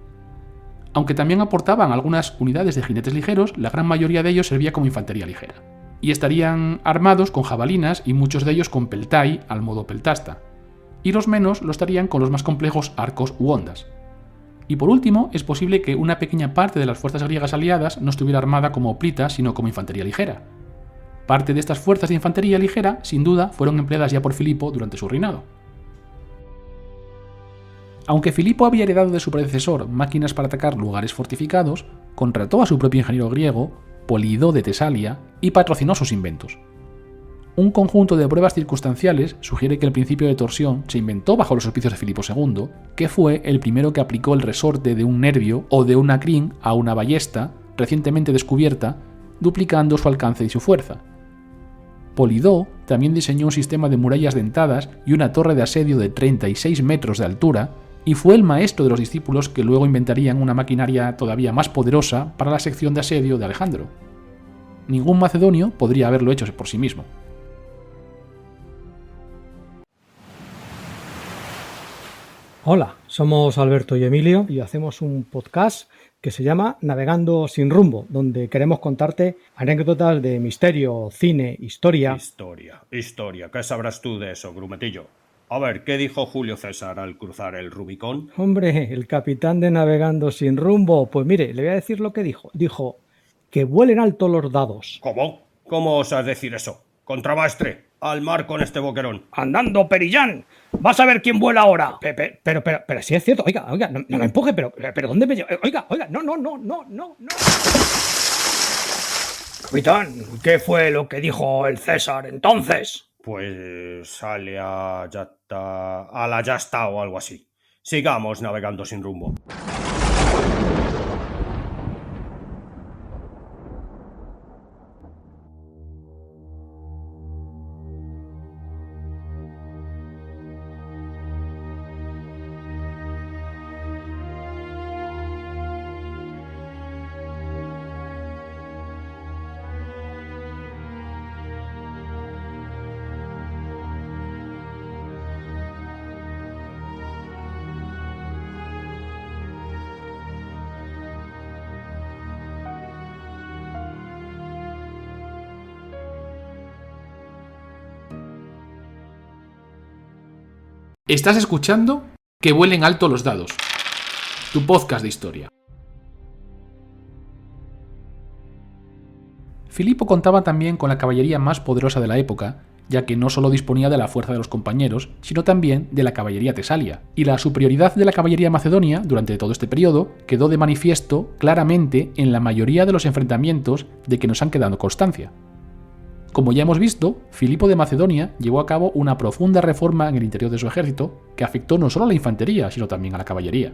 Aunque también aportaban algunas unidades de jinetes ligeros, la gran mayoría de ellos servía como infantería ligera. Y estarían armados con jabalinas y muchos de ellos con peltai al modo peltasta. Y los menos lo estarían con los más complejos arcos u ondas. Y por último, es posible que una pequeña parte de las fuerzas griegas aliadas no estuviera armada como hoplita, sino como infantería ligera. Parte de estas fuerzas de infantería ligera, sin duda, fueron empleadas ya por Filipo durante su reinado. Aunque Filipo había heredado de su predecesor máquinas para atacar lugares fortificados, contrató a su propio ingeniero griego, Polidó de Tesalia, y patrocinó sus inventos. Un conjunto de pruebas circunstanciales sugiere que el principio de torsión se inventó bajo los auspicios de Filipo II, que fue el primero que aplicó el resorte de un nervio o de una crin a una ballesta recientemente descubierta, duplicando su alcance y su fuerza. Polidó también diseñó un sistema de murallas dentadas y una torre de asedio de 36 metros de altura, y fue el maestro de los discípulos que luego inventarían una maquinaria todavía más poderosa para la sección de asedio de Alejandro. Ningún macedonio podría haberlo hecho por sí mismo. Hola, somos Alberto y Emilio y hacemos un podcast que se llama Navegando sin rumbo, donde queremos contarte anécdotas de misterio, cine, historia. Historia. ¿Qué sabrás tú de eso, grumetillo? A ver, ¿qué dijo Julio César al cruzar el Rubicón? Hombre, el capitán de Navegando sin rumbo, pues mire, le voy a decir lo que dijo. Dijo, que vuelen alto los dados. ¿Cómo? ¿Cómo osas decir eso? Contramaestre, al mar con este boquerón. ¡Andando, Perillán! ¡Vas a ver quién vuela ahora! Pero sí es cierto. Oiga, no me empuje, pero ¿dónde me lleva? Oiga, no. Capitán, ¿qué fue lo que dijo el César entonces? Pues sale a la Yasta o algo así. Sigamos navegando sin rumbo. Estás escuchando Que vuelen alto los dados, tu podcast de historia. Filipo contaba también con la caballería más poderosa de la época, ya que no solo disponía de la fuerza de los compañeros, sino también de la caballería tesalia, y la superioridad de la caballería macedonia durante todo este periodo quedó de manifiesto claramente en la mayoría de los enfrentamientos de que nos han quedado constancia. Como ya hemos visto, Filipo de Macedonia llevó a cabo una profunda reforma en el interior de su ejército que afectó no solo a la infantería, sino también a la caballería.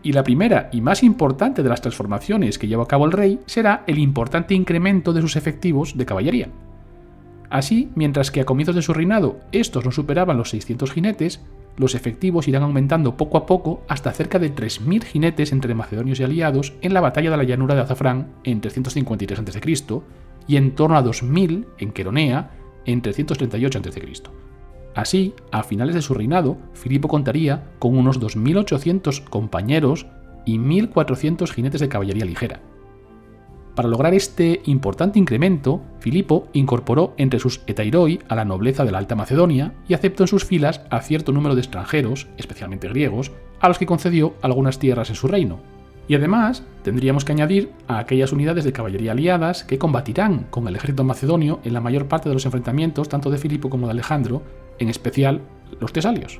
Y la primera y más importante de las transformaciones que llevó a cabo el rey será el importante incremento de sus efectivos de caballería. Así, mientras que a comienzos de su reinado estos no superaban los 600 jinetes, los efectivos irán aumentando poco a poco hasta cerca de 3.000 jinetes entre macedonios y aliados en la batalla de la llanura de Azafrán en 353 a.C. y en torno a 2.000 en Queronea en 338 a.C. Así, a finales de su reinado, Filipo contaría con unos 2.800 compañeros y 1.400 jinetes de caballería ligera. Para lograr este importante incremento, Filipo incorporó entre sus hetairoi a la nobleza de la Alta Macedonia y aceptó en sus filas a cierto número de extranjeros, especialmente griegos, a los que concedió algunas tierras en su reino. Y además, tendríamos que añadir a aquellas unidades de caballería aliadas que combatirán con el ejército macedonio en la mayor parte de los enfrentamientos tanto de Filipo como de Alejandro, en especial los tesalios.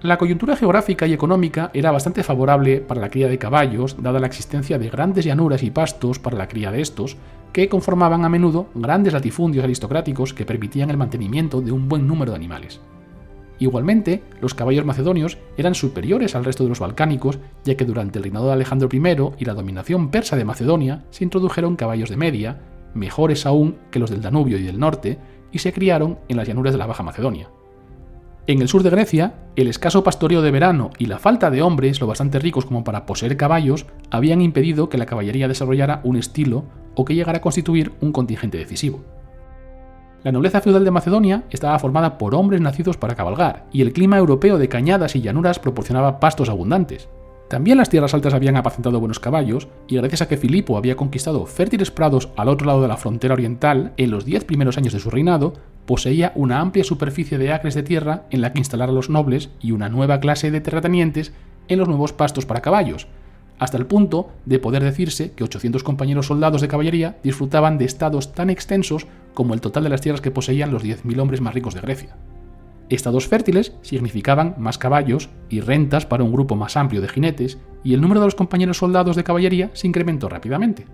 La coyuntura geográfica y económica era bastante favorable para la cría de caballos, dada la existencia de grandes llanuras y pastos para la cría de estos, que conformaban a menudo grandes latifundios aristocráticos que permitían el mantenimiento de un buen número de animales. Igualmente, los caballos macedonios eran superiores al resto de los balcánicos, ya que durante el reinado de Alejandro I y la dominación persa de Macedonia se introdujeron caballos de media, mejores aún que los del Danubio y del norte, y se criaron en las llanuras de la Baja Macedonia. En el sur de Grecia, el escaso pastoreo de verano y la falta de hombres lo bastante ricos como para poseer caballos habían impedido que la caballería desarrollara un estilo o que llegara a constituir un contingente decisivo. La nobleza feudal de Macedonia estaba formada por hombres nacidos para cabalgar, y el clima europeo de cañadas y llanuras proporcionaba pastos abundantes. También las tierras altas habían apacentado buenos caballos, y gracias a que Filipo había conquistado fértiles prados al otro lado de la frontera oriental en los 10 primeros años de su reinado, poseía una amplia superficie de acres de tierra en la que instalar a los nobles y una nueva clase de terratenientes en los nuevos pastos para caballos, hasta el punto de poder decirse que 800 compañeros soldados de caballería disfrutaban de estados tan extensos como el total de las tierras que poseían los 10.000 hombres más ricos de Grecia. Estados fértiles significaban más caballos y rentas para un grupo más amplio de jinetes, y el número de los compañeros soldados de caballería se incrementó rápidamente.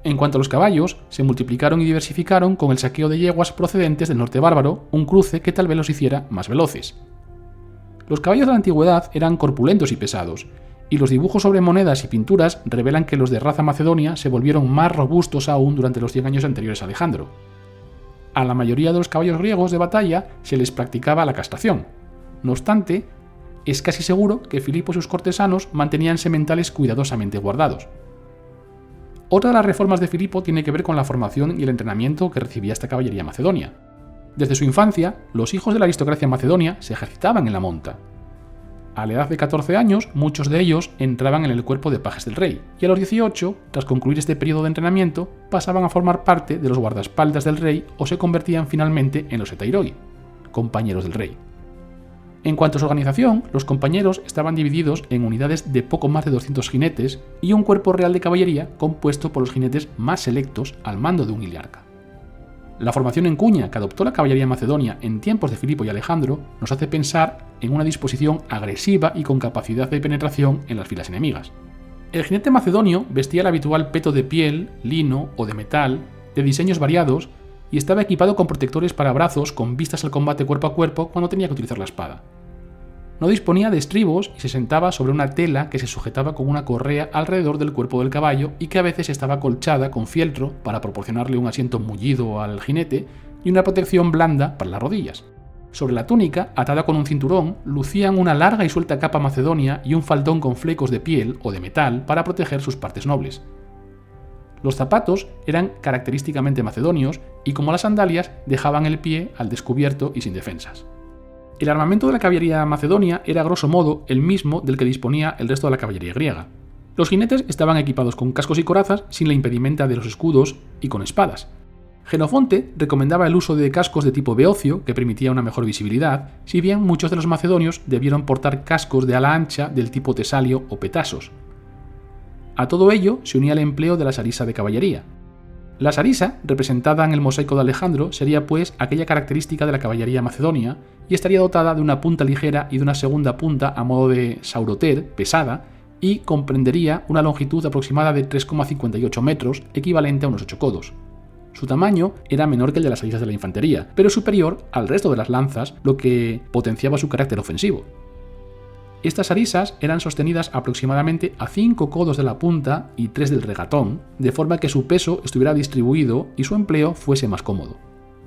En cuanto a los caballos, se multiplicaron y diversificaron con el saqueo de yeguas procedentes del norte bárbaro, un cruce que tal vez los hiciera más veloces. Los caballos de la antigüedad eran corpulentos y pesados, y los dibujos sobre monedas y pinturas revelan que los de raza macedonia se volvieron más robustos aún durante los 100 años anteriores a Alejandro. A la mayoría de los caballos griegos de batalla se les practicaba la castración. No obstante, es casi seguro que Filipo y sus cortesanos mantenían sementales cuidadosamente guardados. Otra de las reformas de Filipo tiene que ver con la formación y el entrenamiento que recibía esta caballería macedonia. Desde su infancia, los hijos de la aristocracia macedonia se ejercitaban en la monta. A la edad de 14 años, muchos de ellos entraban en el cuerpo de pajes del rey, y a los 18, tras concluir este periodo de entrenamiento, pasaban a formar parte de los guardaespaldas del rey o se convertían finalmente en los hetairoi, compañeros del rey. En cuanto a su organización, los compañeros estaban divididos en unidades de poco más de 200 jinetes y un cuerpo real de caballería compuesto por los jinetes más selectos al mando de un iliarca. La formación en cuña que adoptó la caballería macedonia en tiempos de Filipo y Alejandro nos hace pensar en una disposición agresiva y con capacidad de penetración en las filas enemigas. El jinete macedonio vestía el habitual peto de piel, lino o de metal, de diseños variados, y estaba equipado con protectores para brazos con vistas al combate cuerpo a cuerpo cuando tenía que utilizar la espada. No disponía de estribos y se sentaba sobre una tela que se sujetaba con una correa alrededor del cuerpo del caballo y que a veces estaba colchada con fieltro para proporcionarle un asiento mullido al jinete y una protección blanda para las rodillas. Sobre la túnica, atada con un cinturón, lucían una larga y suelta capa macedonia y un faldón con flecos de piel o de metal para proteger sus partes nobles. Los zapatos eran característicamente macedonios y, como las sandalias, dejaban el pie al descubierto y sin defensas. El armamento de la caballería macedonia era a grosso modo el mismo del que disponía el resto de la caballería griega. Los jinetes estaban equipados con cascos y corazas sin la impedimenta de los escudos y con espadas. Jenofonte recomendaba el uso de cascos de tipo beocio, que permitía una mejor visibilidad, si bien muchos de los macedonios debieron portar cascos de ala ancha del tipo tesalio o petasos. A todo ello se unía el empleo de la sarisa de caballería. La sarisa, representada en el mosaico de Alejandro, sería pues aquella característica de la caballería macedonia y estaría dotada de una punta ligera y de una segunda punta a modo de sauroter, pesada, y comprendería una longitud aproximada de 3,58 metros, equivalente a unos 8 codos. Su tamaño era menor que el de las sarisas de la infantería, pero superior al resto de las lanzas, lo que potenciaba su carácter ofensivo. Estas arisas eran sostenidas aproximadamente a 5 codos de la punta y 3 del regatón, de forma que su peso estuviera distribuido y su empleo fuese más cómodo.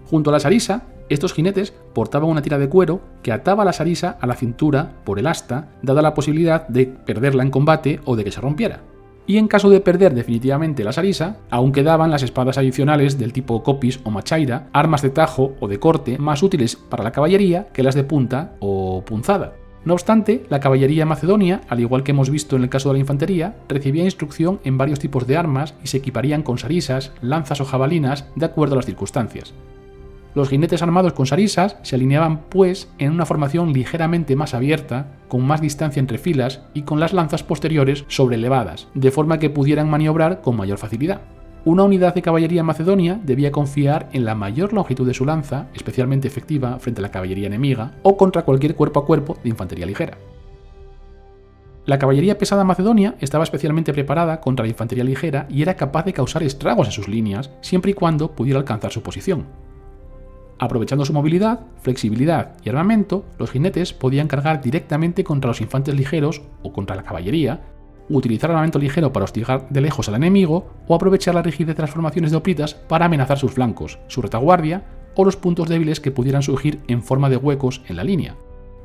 Junto a la sarisa, estos jinetes portaban una tira de cuero que ataba la sarisa a la cintura por el asta, dada la posibilidad de perderla en combate o de que se rompiera. y en caso de perder definitivamente la sarisa, aún quedaban las espadas adicionales del tipo copis o machaira, armas de tajo o de corte más útiles para la caballería que las de punta o punzada. No obstante, la caballería macedonia, al igual que hemos visto en el caso de la infantería, recibía instrucción en varios tipos de armas y se equiparían con sarisas, lanzas o jabalinas de acuerdo a las circunstancias. Los jinetes armados con sarisas se alineaban pues en una formación ligeramente más abierta, con más distancia entre filas y con las lanzas posteriores sobrelevadas, de forma que pudieran maniobrar con mayor facilidad. Una unidad de caballería macedonia debía confiar en la mayor longitud de su lanza, especialmente efectiva frente a la caballería enemiga o contra cualquier cuerpo a cuerpo de infantería ligera. La caballería pesada macedonia estaba especialmente preparada contra la infantería ligera y era capaz de causar estragos en sus líneas, siempre y cuando pudiera alcanzar su posición. Aprovechando su movilidad, flexibilidad y armamento, los jinetes podían cargar directamente contra los infantes ligeros o contra la caballería, utilizar armamento ligero para hostigar de lejos al enemigo o aprovechar la rigidez de las formaciones de hoplitas para amenazar sus flancos, su retaguardia o los puntos débiles que pudieran surgir en forma de huecos en la línea.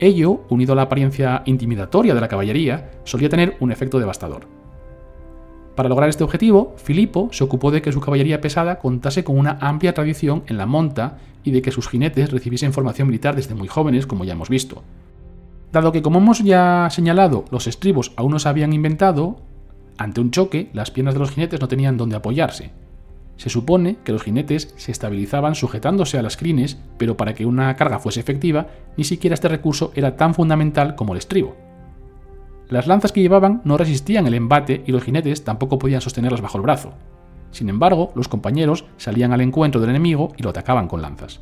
Ello, unido a la apariencia intimidatoria de la caballería, solía tener un efecto devastador. Para lograr este objetivo, Filipo se ocupó de que su caballería pesada contase con una amplia tradición en la monta y de que sus jinetes recibiesen formación militar desde muy jóvenes, como ya hemos visto. Dado que, como hemos ya señalado, los estribos aún no se habían inventado, ante un choque, las piernas de los jinetes no tenían dónde apoyarse. Se supone que los jinetes se estabilizaban sujetándose a las crines, pero para que una carga fuese efectiva, ni siquiera este recurso era tan fundamental como el estribo. Las lanzas que llevaban no resistían el embate y los jinetes tampoco podían sostenerlas bajo el brazo. Sin embargo, los compañeros salían al encuentro del enemigo y lo atacaban con lanzas.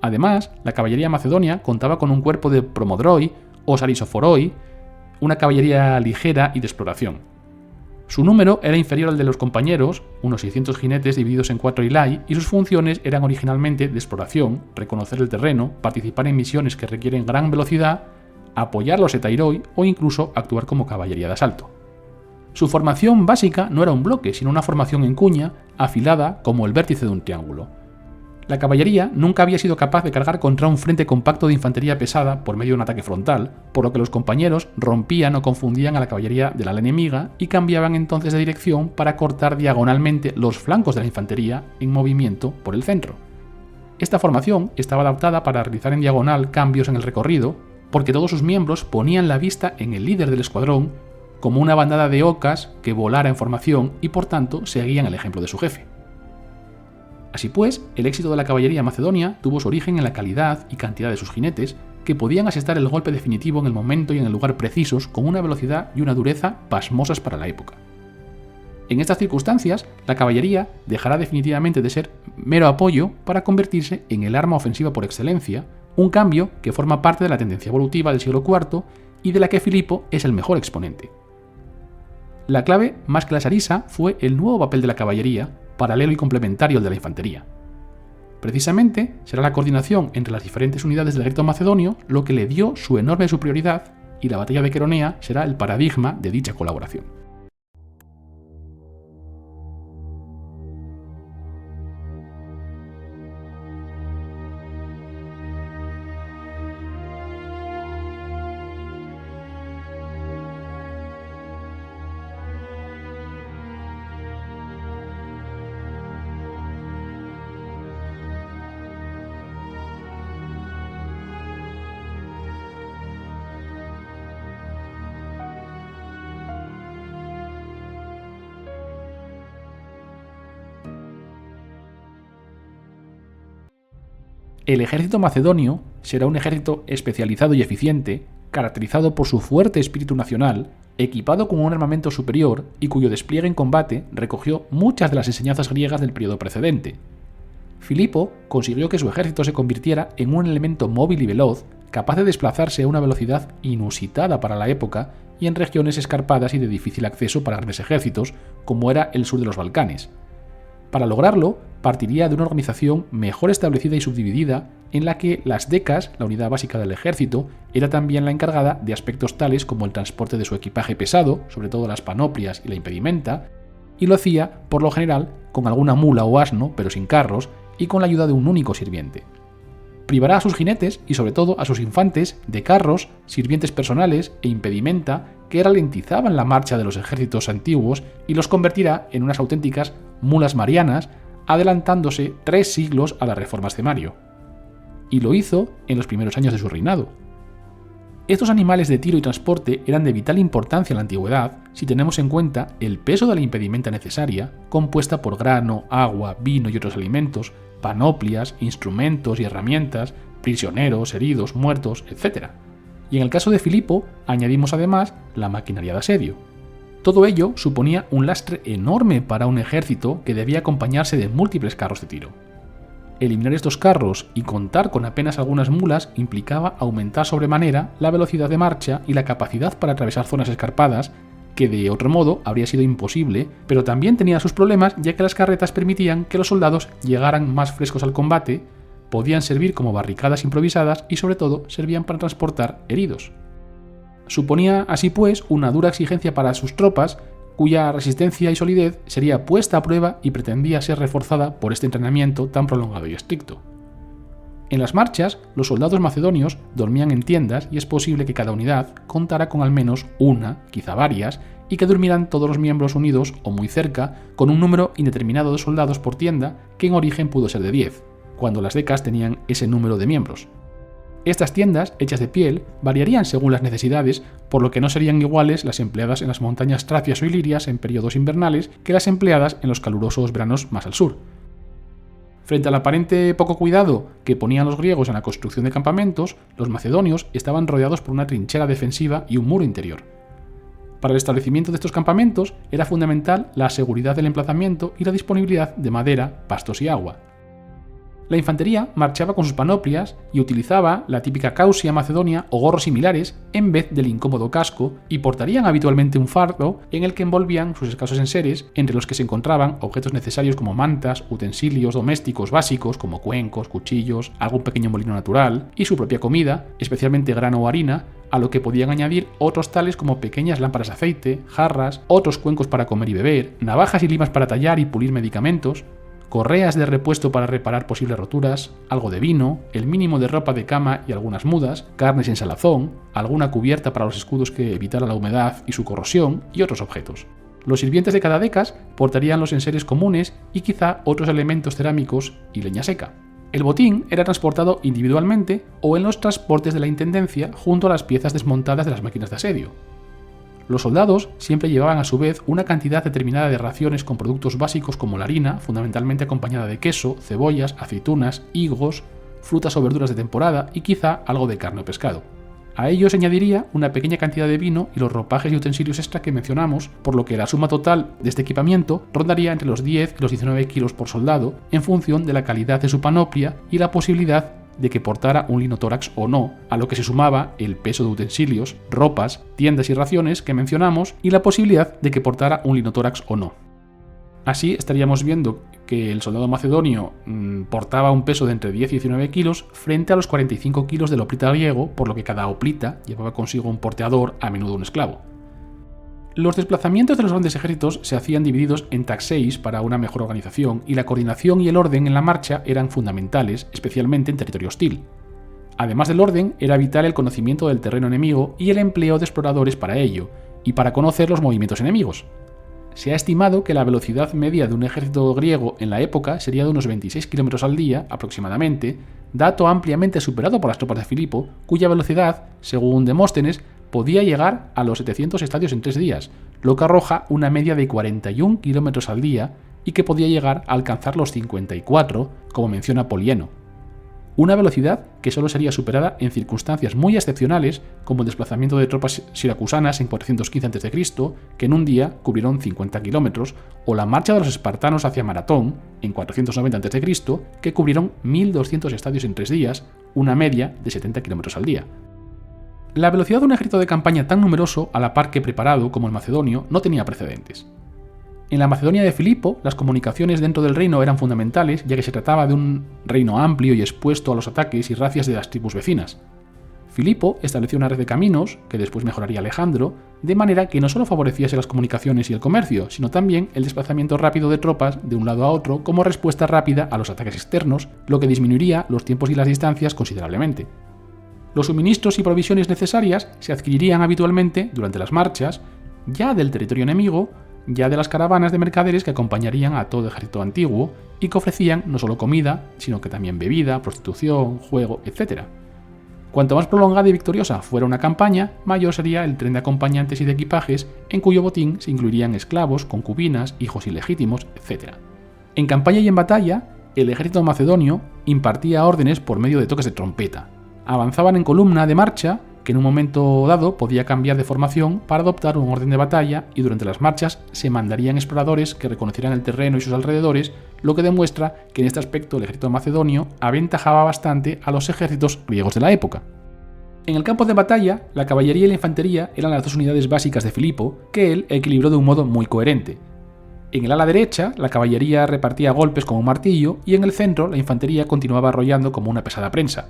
Además, la caballería macedonia contaba con un cuerpo de promodroi o sarisophoroi, una caballería ligera y de exploración. Su número era inferior al de los compañeros, unos 600 jinetes divididos en 4 ilai, y sus funciones eran originalmente de exploración, reconocer el terreno, participar en misiones que requieren gran velocidad, apoyar los etairoi o incluso actuar como caballería de asalto. Su formación básica no era un bloque, sino una formación en cuña, afilada como el vértice de un triángulo. La caballería nunca había sido capaz de cargar contra un frente compacto de infantería pesada por medio de un ataque frontal, por lo que los compañeros rompían o confundían a la caballería de la ala enemiga y cambiaban entonces de dirección para cortar diagonalmente los flancos de la infantería en movimiento por el centro. Esta formación estaba adaptada para realizar en diagonal cambios en el recorrido, porque todos sus miembros ponían la vista en el líder del escuadrón como una bandada de ocas que volara en formación y por tanto seguían el ejemplo de su jefe. Así pues, el éxito de la caballería macedonia tuvo su origen en la calidad y cantidad de sus jinetes, que podían asestar el golpe definitivo en el momento y en el lugar precisos con una velocidad y una dureza pasmosas para la época. En estas circunstancias, la caballería dejará definitivamente de ser mero apoyo para convertirse en el arma ofensiva por excelencia, un cambio que forma parte de la tendencia evolutiva del siglo IV y de la que Filipo es el mejor exponente. La clave, más que la sarisa, fue el nuevo papel de la caballería, paralelo y complementario al de la infantería. Precisamente, será la coordinación entre las diferentes unidades del ejército macedonio lo que le dio su enorme superioridad, y la batalla de Queronea será el paradigma de dicha colaboración. El ejército macedonio será un ejército especializado y eficiente, caracterizado por su fuerte espíritu nacional, equipado con un armamento superior y cuyo despliegue en combate recogió muchas de las enseñanzas griegas del periodo precedente. Filipo consiguió que su ejército se convirtiera en un elemento móvil y veloz, capaz de desplazarse a una velocidad inusitada para la época y en regiones escarpadas y de difícil acceso para grandes ejércitos, como era el sur de los Balcanes. Para lograrlo, partiría de una organización mejor establecida y subdividida, en la que las decas, la unidad básica del ejército, era también la encargada de aspectos tales como el transporte de su equipaje pesado, sobre todo las panoplias y la impedimenta, y lo hacía, por lo general, con alguna mula o asno, pero sin carros, y con la ayuda de un único sirviente. Privará a sus jinetes y sobre todo a sus infantes de carros, sirvientes personales e impedimenta que ralentizaban la marcha de los ejércitos antiguos y los convertirá en unas auténticas mulas marianas, adelantándose 3 siglos a las reformas de Mario. Y lo hizo en los primeros años de su reinado. Estos animales de tiro y transporte eran de vital importancia en la antigüedad si tenemos en cuenta el peso de la impedimenta necesaria, compuesta por grano, agua, vino y otros alimentos, panoplias, instrumentos y herramientas, prisioneros, heridos, muertos, etc. Y en el caso de Filipo, añadimos además la maquinaria de asedio. Todo ello suponía un lastre enorme para un ejército que debía acompañarse de múltiples carros de tiro. Eliminar estos carros y contar con apenas algunas mulas implicaba aumentar sobremanera la velocidad de marcha y la capacidad para atravesar zonas escarpadas, que de otro modo habría sido imposible, pero también tenía sus problemas ya que las carretas permitían que los soldados llegaran más frescos al combate, podían servir como barricadas improvisadas y sobre todo servían para transportar heridos. Suponía así pues una dura exigencia para sus tropas, cuya resistencia y solidez sería puesta a prueba y pretendía ser reforzada por este entrenamiento tan prolongado y estricto. En las marchas, los soldados macedonios dormían en tiendas y es posible que cada unidad contara con al menos una, quizá varias, y que durmieran todos los miembros unidos o muy cerca, con un número indeterminado de soldados por tienda que en origen pudo ser de 10, cuando las decas tenían ese número de miembros. Estas tiendas, hechas de piel, variarían según las necesidades, por lo que no serían iguales las empleadas en las montañas tracias o ilirias en periodos invernales que las empleadas en los calurosos veranos más al sur. Frente al aparente poco cuidado que ponían los griegos en la construcción de campamentos, los macedonios estaban rodeados por una trinchera defensiva y un muro interior. Para el establecimiento de estos campamentos era fundamental la seguridad del emplazamiento y la disponibilidad de madera, pastos y agua. La infantería marchaba con sus panoplias y utilizaba la típica causia macedonia o gorros similares en vez del incómodo casco y portarían habitualmente un fardo en el que envolvían sus escasos enseres, entre los que se encontraban objetos necesarios como mantas, utensilios domésticos básicos como cuencos, cuchillos, algún pequeño molino natural y su propia comida, especialmente grano o harina, a lo que podían añadir otros tales como pequeñas lámparas de aceite, jarras, otros cuencos para comer y beber, navajas y limas para tallar y pulir medicamentos, correas de repuesto para reparar posibles roturas, algo de vino, el mínimo de ropa de cama y algunas mudas, carnes en salazón, alguna cubierta para los escudos que evitara la humedad y su corrosión y otros objetos. Los sirvientes de cada decas portarían los enseres comunes y quizá otros elementos cerámicos y leña seca. El botín era transportado individualmente o en los transportes de la intendencia junto a las piezas desmontadas de las máquinas de asedio. Los soldados siempre llevaban a su vez una cantidad determinada de raciones con productos básicos como la harina, fundamentalmente acompañada de queso, cebollas, aceitunas, higos, frutas o verduras de temporada y quizá algo de carne o pescado. A ello se añadiría una pequeña cantidad de vino y los ropajes y utensilios extra que mencionamos, por lo que la suma total de este equipamiento rondaría entre los 10 y los 19 kilos por soldado en función de la calidad de su panoplia y la posibilidad de que portara un linotórax o no, a lo que se sumaba el peso de utensilios, ropas, tiendas y raciones que mencionamos y la posibilidad de que portara un linotórax o no. Así estaríamos viendo que el soldado macedonio portaba un peso de entre 10 y 19 kilos frente a los 45 kilos del hoplita griego, por lo que cada hoplita llevaba consigo un porteador, a menudo un esclavo. Los desplazamientos de los grandes ejércitos se hacían divididos en taxeis para una mejor organización y la coordinación y el orden en la marcha eran fundamentales, especialmente en territorio hostil. Además del orden, era vital el conocimiento del terreno enemigo y el empleo de exploradores para ello, y para conocer los movimientos enemigos. Se ha estimado que la velocidad media de un ejército griego en la época sería de unos 26 km al día aproximadamente, dato ampliamente superado por las tropas de Filipo, cuya velocidad, según Demóstenes, podía llegar a los 700 estadios en 3 días, lo que arroja una media de 41 km al día y que podía llegar a alcanzar los 54, como menciona Polieno. Una velocidad que solo sería superada en circunstancias muy excepcionales, como el desplazamiento de tropas siracusanas en 415 a.C., que en un día cubrieron 50 km, o la marcha de los espartanos hacia Maratón, en 490 a.C., que cubrieron 1.200 estadios en 3 días, una media de 70 km al día. La velocidad de un ejército de campaña tan numeroso, a la par que preparado como el macedonio, no tenía precedentes. En la Macedonia de Filipo, las comunicaciones dentro del reino eran fundamentales, ya que se trataba de un reino amplio y expuesto a los ataques y racias de las tribus vecinas. Filipo estableció una red de caminos, que después mejoraría Alejandro, de manera que no solo favoreciese las comunicaciones y el comercio, sino también el desplazamiento rápido de tropas de un lado a otro como respuesta rápida a los ataques externos, lo que disminuiría los tiempos y las distancias considerablemente. Los suministros y provisiones necesarias se adquirirían habitualmente durante las marchas, ya del territorio enemigo, ya de las caravanas de mercaderes que acompañarían a todo ejército antiguo y que ofrecían no solo comida, sino que también bebida, prostitución, juego, etc. Cuanto más prolongada y victoriosa fuera una campaña, mayor sería el tren de acompañantes y de equipajes, en cuyo botín se incluirían esclavos, concubinas, hijos ilegítimos, etc. En campaña y en batalla, el ejército macedonio impartía órdenes por medio de toques de trompeta. Avanzaban en columna de marcha, que en un momento dado podía cambiar de formación para adoptar un orden de batalla, y durante las marchas se mandarían exploradores que reconocieran el terreno y sus alrededores, lo que demuestra que en este aspecto el ejército macedonio aventajaba bastante a los ejércitos griegos de la época. En el campo de batalla, la caballería y la infantería eran las dos unidades básicas de Filipo, que él equilibró de un modo muy coherente. En el ala derecha, la caballería repartía golpes como un martillo, y en el centro, la infantería continuaba arrollando como una pesada prensa.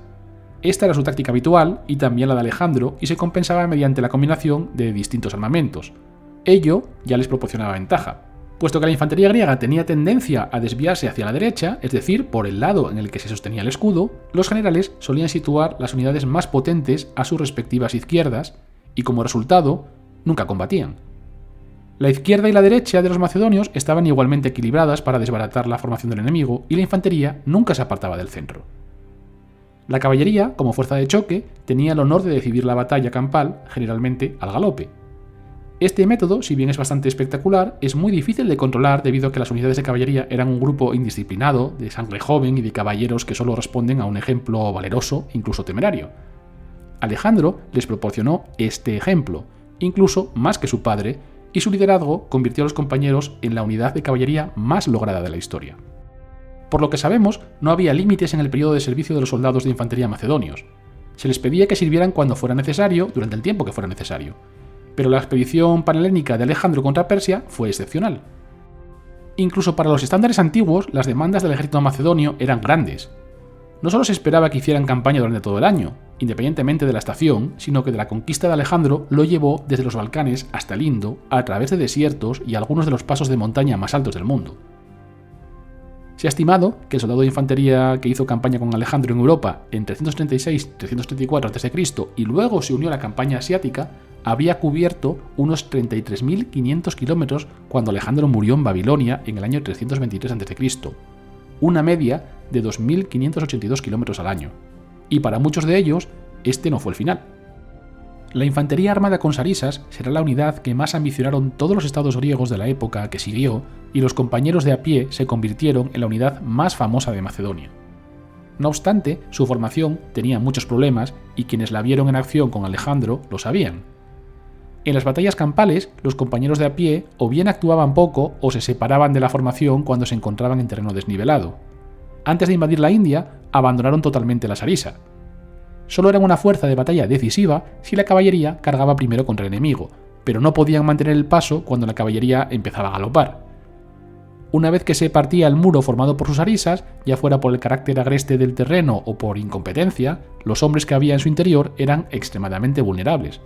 Esta era su táctica habitual y también la de Alejandro, y se compensaba mediante la combinación de distintos armamentos. Ello ya les proporcionaba ventaja. Puesto que la infantería griega tenía tendencia a desviarse hacia la derecha, es decir, por el lado en el que se sostenía el escudo, los generales solían situar las unidades más potentes a sus respectivas izquierdas, y como resultado, nunca combatían. La izquierda y la derecha de los macedonios estaban igualmente equilibradas para desbaratar la formación del enemigo, y la infantería nunca se apartaba del centro. La caballería, como fuerza de choque, tenía el honor de decidir la batalla campal, generalmente al galope. Este método, si bien es bastante espectacular, es muy difícil de controlar debido a que las unidades de caballería eran un grupo indisciplinado, de sangre joven y de caballeros que solo responden a un ejemplo valeroso, incluso temerario. Alejandro les proporcionó este ejemplo, incluso más que su padre, y su liderazgo convirtió a los compañeros en la unidad de caballería más lograda de la historia. Por lo que sabemos, no había límites en el periodo de servicio de los soldados de infantería macedonios. Se les pedía que sirvieran cuando fuera necesario, durante el tiempo que fuera necesario. Pero la expedición panhelénica de Alejandro contra Persia fue excepcional. Incluso para los estándares antiguos, las demandas del ejército macedonio eran grandes. No solo se esperaba que hicieran campaña durante todo el año, independientemente de la estación, sino que de la conquista de Alejandro lo llevó desde los Balcanes hasta el Indo, a través de desiertos y algunos de los pasos de montaña más altos del mundo. Se ha estimado que el soldado de infantería que hizo campaña con Alejandro en Europa en 336-334 a.C. y luego se unió a la campaña asiática, había cubierto unos 33.500 kilómetros cuando Alejandro murió en Babilonia en el año 323 a.C., una media de 2.582 kilómetros al año. Y para muchos de ellos, este no fue el final. La infantería armada con sarisas será la unidad que más ambicionaron todos los estados griegos de la época que siguió, y los compañeros de a pie se convirtieron en la unidad más famosa de Macedonia. No obstante, su formación tenía muchos problemas, y quienes la vieron en acción con Alejandro lo sabían. En las batallas campales, los compañeros de a pie o bien actuaban poco o se separaban de la formación cuando se encontraban en terreno desnivelado. Antes de invadir la India, abandonaron totalmente la sarisa. Solo eran una fuerza de batalla decisiva si la caballería cargaba primero contra el enemigo, pero no podían mantener el paso cuando la caballería empezaba a galopar. Una vez que se partía el muro formado por sus sarisas, ya fuera por el carácter agreste del terreno o por incompetencia, los hombres que había en su interior eran extremadamente vulnerables.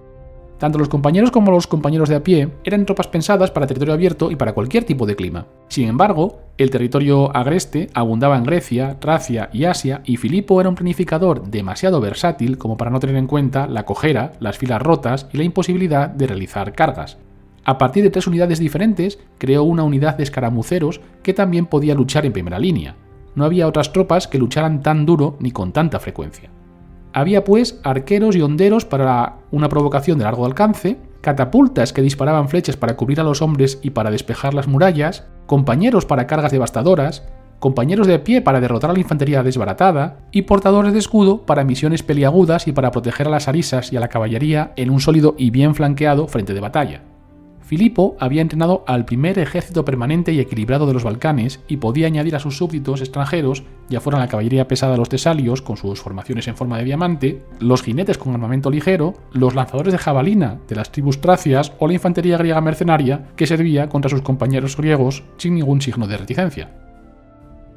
Tanto los compañeros como los compañeros de a pie eran tropas pensadas para territorio abierto y para cualquier tipo de clima. Sin embargo, el territorio agreste abundaba en Grecia, Tracia y Asia, y Filipo era un planificador demasiado versátil como para no tener en cuenta la cojera, las filas rotas y la imposibilidad de realizar cargas. A partir de 3 unidades diferentes, creó una unidad de escaramuceros que también podía luchar en primera línea. No había otras tropas que lucharan tan duro ni con tanta frecuencia. Había pues arqueros y honderos para una provocación de largo alcance, catapultas que disparaban flechas para cubrir a los hombres y para despejar las murallas, compañeros para cargas devastadoras, compañeros de pie para derrotar a la infantería desbaratada y portadores de escudo para misiones peliagudas y para proteger a las sarisas y a la caballería en un sólido y bien flanqueado frente de batalla. Filipo había entrenado al primer ejército permanente y equilibrado de los Balcanes y podía añadir a sus súbditos extranjeros, ya fueran la caballería pesada de los tesalios con sus formaciones en forma de diamante, los jinetes con armamento ligero, los lanzadores de jabalina de las tribus tracias o la infantería griega mercenaria que servía contra sus compañeros griegos sin ningún signo de reticencia.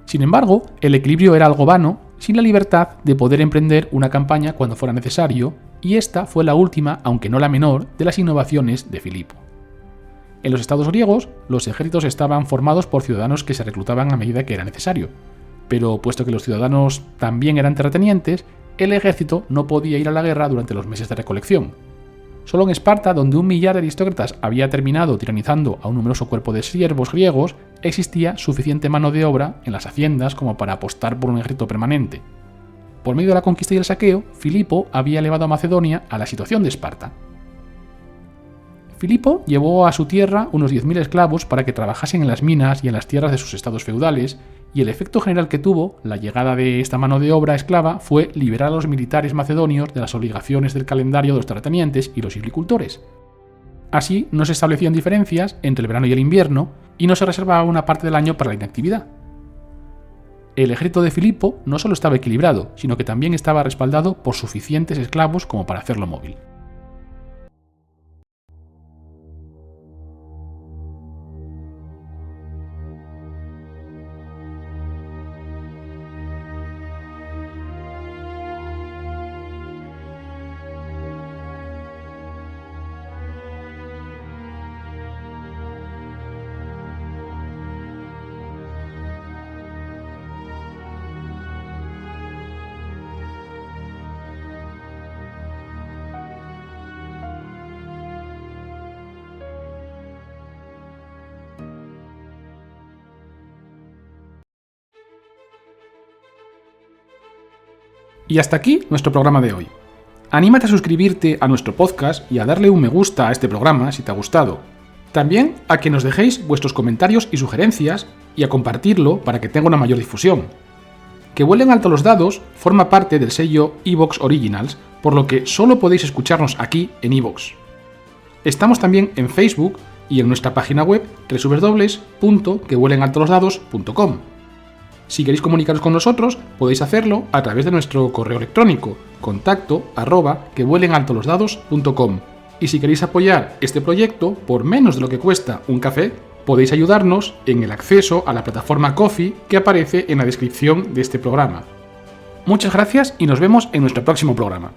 Sin embargo, el equilibrio era algo vano, sin la libertad de poder emprender una campaña cuando fuera necesario, y esta fue la última, aunque no la menor, de las innovaciones de Filipo. En los estados griegos, los ejércitos estaban formados por ciudadanos que se reclutaban a medida que era necesario, pero puesto que los ciudadanos también eran terratenientes, el ejército no podía ir a la guerra durante los meses de recolección. Solo en Esparta, donde 1 millar de aristócratas había terminado tiranizando a un numeroso cuerpo de siervos griegos, existía suficiente mano de obra en las haciendas como para apostar por un ejército permanente. Por medio de la conquista y el saqueo, Filipo había elevado a Macedonia a la situación de Esparta. Filipo llevó a su tierra unos 10.000 esclavos para que trabajasen en las minas y en las tierras de sus estados feudales, y el efecto general que tuvo la llegada de esta mano de obra esclava fue liberar a los militares macedonios de las obligaciones del calendario de los terratenientes y los agricultores. Así no se establecían diferencias entre el verano y el invierno, y no se reservaba una parte del año para la inactividad. El ejército de Filipo no solo estaba equilibrado, sino que también estaba respaldado por suficientes esclavos como para hacerlo móvil. Y hasta aquí nuestro programa de hoy. Anímate a suscribirte a nuestro podcast y a darle un me gusta a este programa si te ha gustado. También a que nos dejéis vuestros comentarios y sugerencias y a compartirlo para que tenga una mayor difusión. Que vuelen alto los dados forma parte del sello Evox Originals, por lo que solo podéis escucharnos aquí en Evox. Estamos también en Facebook y en nuestra página web www.quevuelenaltolosdados.com. Si queréis comunicaros con nosotros, podéis hacerlo a través de nuestro correo electrónico contacto@quevuelenaltolosdados.com. Y si queréis apoyar este proyecto por menos de lo que cuesta un café, podéis ayudarnos en el acceso a la plataforma Ko-fi que aparece en la descripción de este programa. Muchas gracias y nos vemos en nuestro próximo programa.